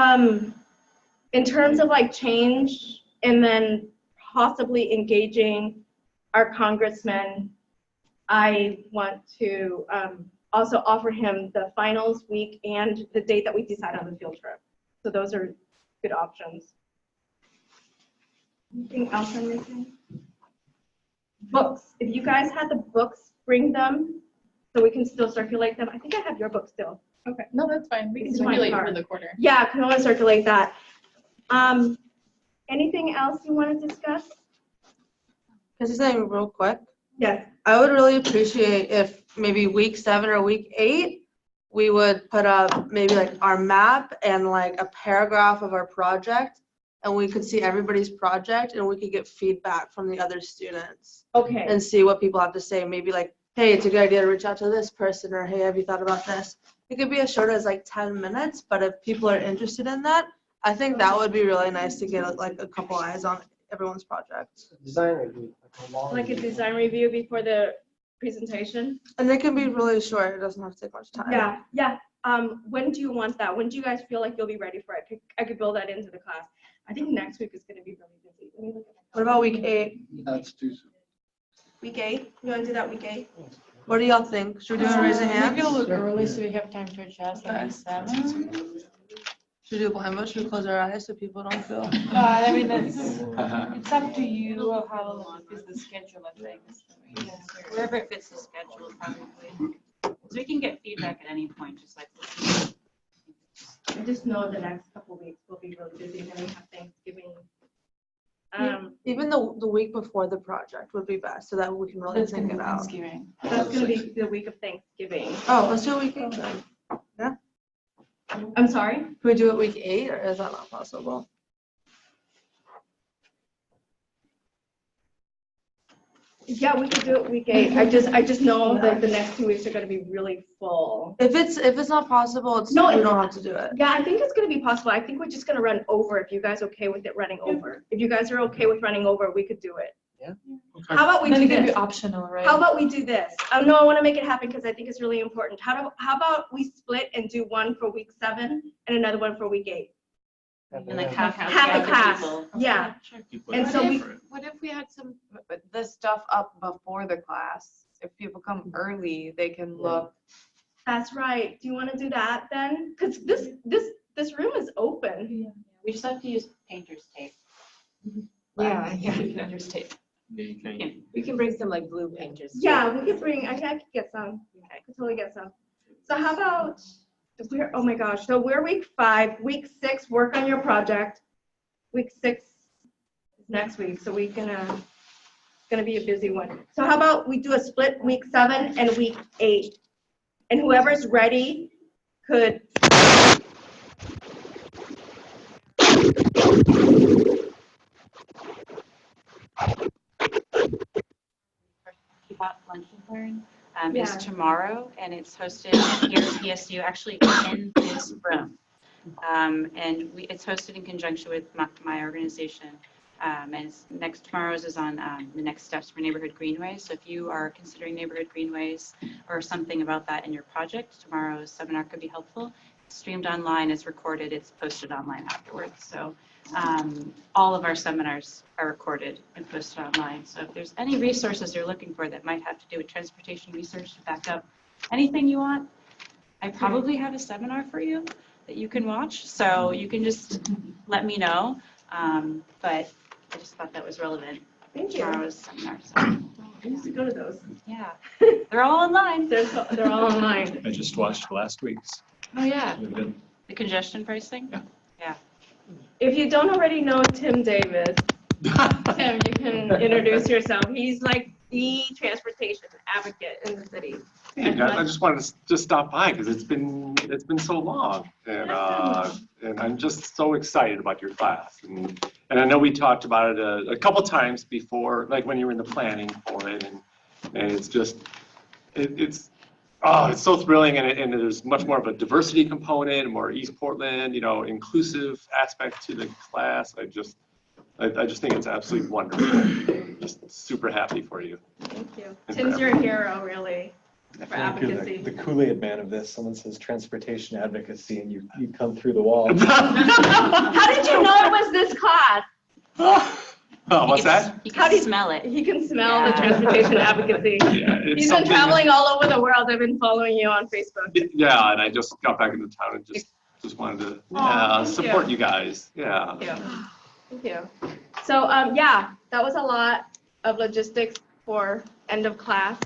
in terms of change and then possibly engaging our congressman, I want to also offer him the finals week and the date that we decide on the field trip. So those are good options. Anything else I'm missing? Books. If you guys had the books, bring them so we can still circulate them. I think I have your book still. Okay, no, that's fine. We can It's my circulate card. for the quarter. Yeah, can I want to circulate that. Anything else you want to discuss? Can I say something real quick? Yes. I would really appreciate if maybe week 7 or week 8, we would put up maybe our map and a paragraph of our project, and we could see everybody's project and we could get feedback from the other students. Okay. And see what people have to say. Maybe hey, it's a good idea to reach out to this person, or hey, have you thought about this? It could be as short as 10 minutes, but if people are interested in that, I think that would be really nice to get a couple eyes on everyone's project. Design review. Like a design review before the presentation? And it can be really short. It doesn't have to take much time. Yeah. When do you want that? When do you guys feel like you'll be ready for it? I could build that into the class. I think next week is going to be really busy. Let me look at What about week 8? That's too soon. Week 8? You want to do that week 8? What do y'all think? Should we do a raise of hands? Make it a little early so we have time to adjust. Okay. Like 7. Should we do a blind vote? Should we close our eyes so people don't feel? I mean, it's up to you of how long is the schedule of things. Wherever it fits the schedule, probably. So we can get feedback at any point, just like. I just know the next couple of weeks will be really busy, then we have Thanksgiving. Even the week before the project would be best, so that we can really think it out. Thanksgiving. That's gonna be the week of Thanksgiving. Oh, let's do a week 8 then. Yeah? I'm sorry? Can we do it week 8, or is that not possible? Yeah, we could do it week 8. I just know that the next 2 weeks are gonna be really full. If it's not possible, we don't have to do it. Yeah, I think it's gonna be possible. I think we're just gonna run over if you guys are okay with it running over. If you guys are okay with running over, we could do it. Yeah. How about we Then do it can be this? optional, right? How about we do this? No, I want to make it happen because I think it's really important. How about we split and do one for week 7 and another one for week 8? And like half Half a class, people. yeah. And so we, What if we had some, the stuff up before the class? If people come early, they can look. that's right. Do you want to do that then? Because this room is open. We just have to use painter's tape. Yeah, you can understand. Yeah, you can. We can bring some like blue painters. Yeah, we could bring, I could get some. I could totally get some. So how about, oh my gosh, so we're week 5, week 6, work on your project. Week 6 is next week, so it's gonna be a busy one. So how about we do a split week 7 and week 8? And whoever's ready could. About Lunch and Learn Yeah. is tomorrow, and it's hosted here at PSU, actually in this room. And it's hosted in conjunction with my organization. And tomorrow's is on the next steps for neighborhood greenways. So if you are considering neighborhood greenways or something about that in your project, tomorrow's seminar could be helpful. It's streamed online, it's recorded, it's posted online afterwards. So all of our seminars are recorded and posted online. So if there's any resources you're looking for that might have to do with transportation research to back up anything you want, I probably have a seminar for you that you can watch. So you can just let me know. But I just thought that was relevant. Thank you. Tomorrow's seminar. So, I used to go to those. yeah, they're all online. They're all online. I just watched last week's. Oh, yeah. It was The congestion pricing? Yeah. Yeah. If you don't already know Tim Davis, Tim, you can introduce yourself. He's like the transportation advocate in the city. Hey guys, I just wanted to just stop by because it's been so long, and I'm just so excited about your class. And I know we talked about it a couple times before, like when you were in the planning for it, and it's just it's so thrilling, and there's much more of a diversity component, more East Portland, inclusive aspect to the class. I just think it's absolutely wonderful. I'm just super happy for you. Thank you. Tim's your hero, really, for advocacy. the Kool-Aid man of this. Someone says transportation advocacy, and you come through the wall. How did you know it was this class? Oh, what's that? You can smell it. He can smell the transportation advocacy. Yeah, it's He's been something- traveling all over the world. I've been following you on Facebook. Yeah, and I just got back into town and just wanted to thank support you. you guys. Yeah. Thank you. Thank you. So, yeah, that was a lot of logistics for end of class.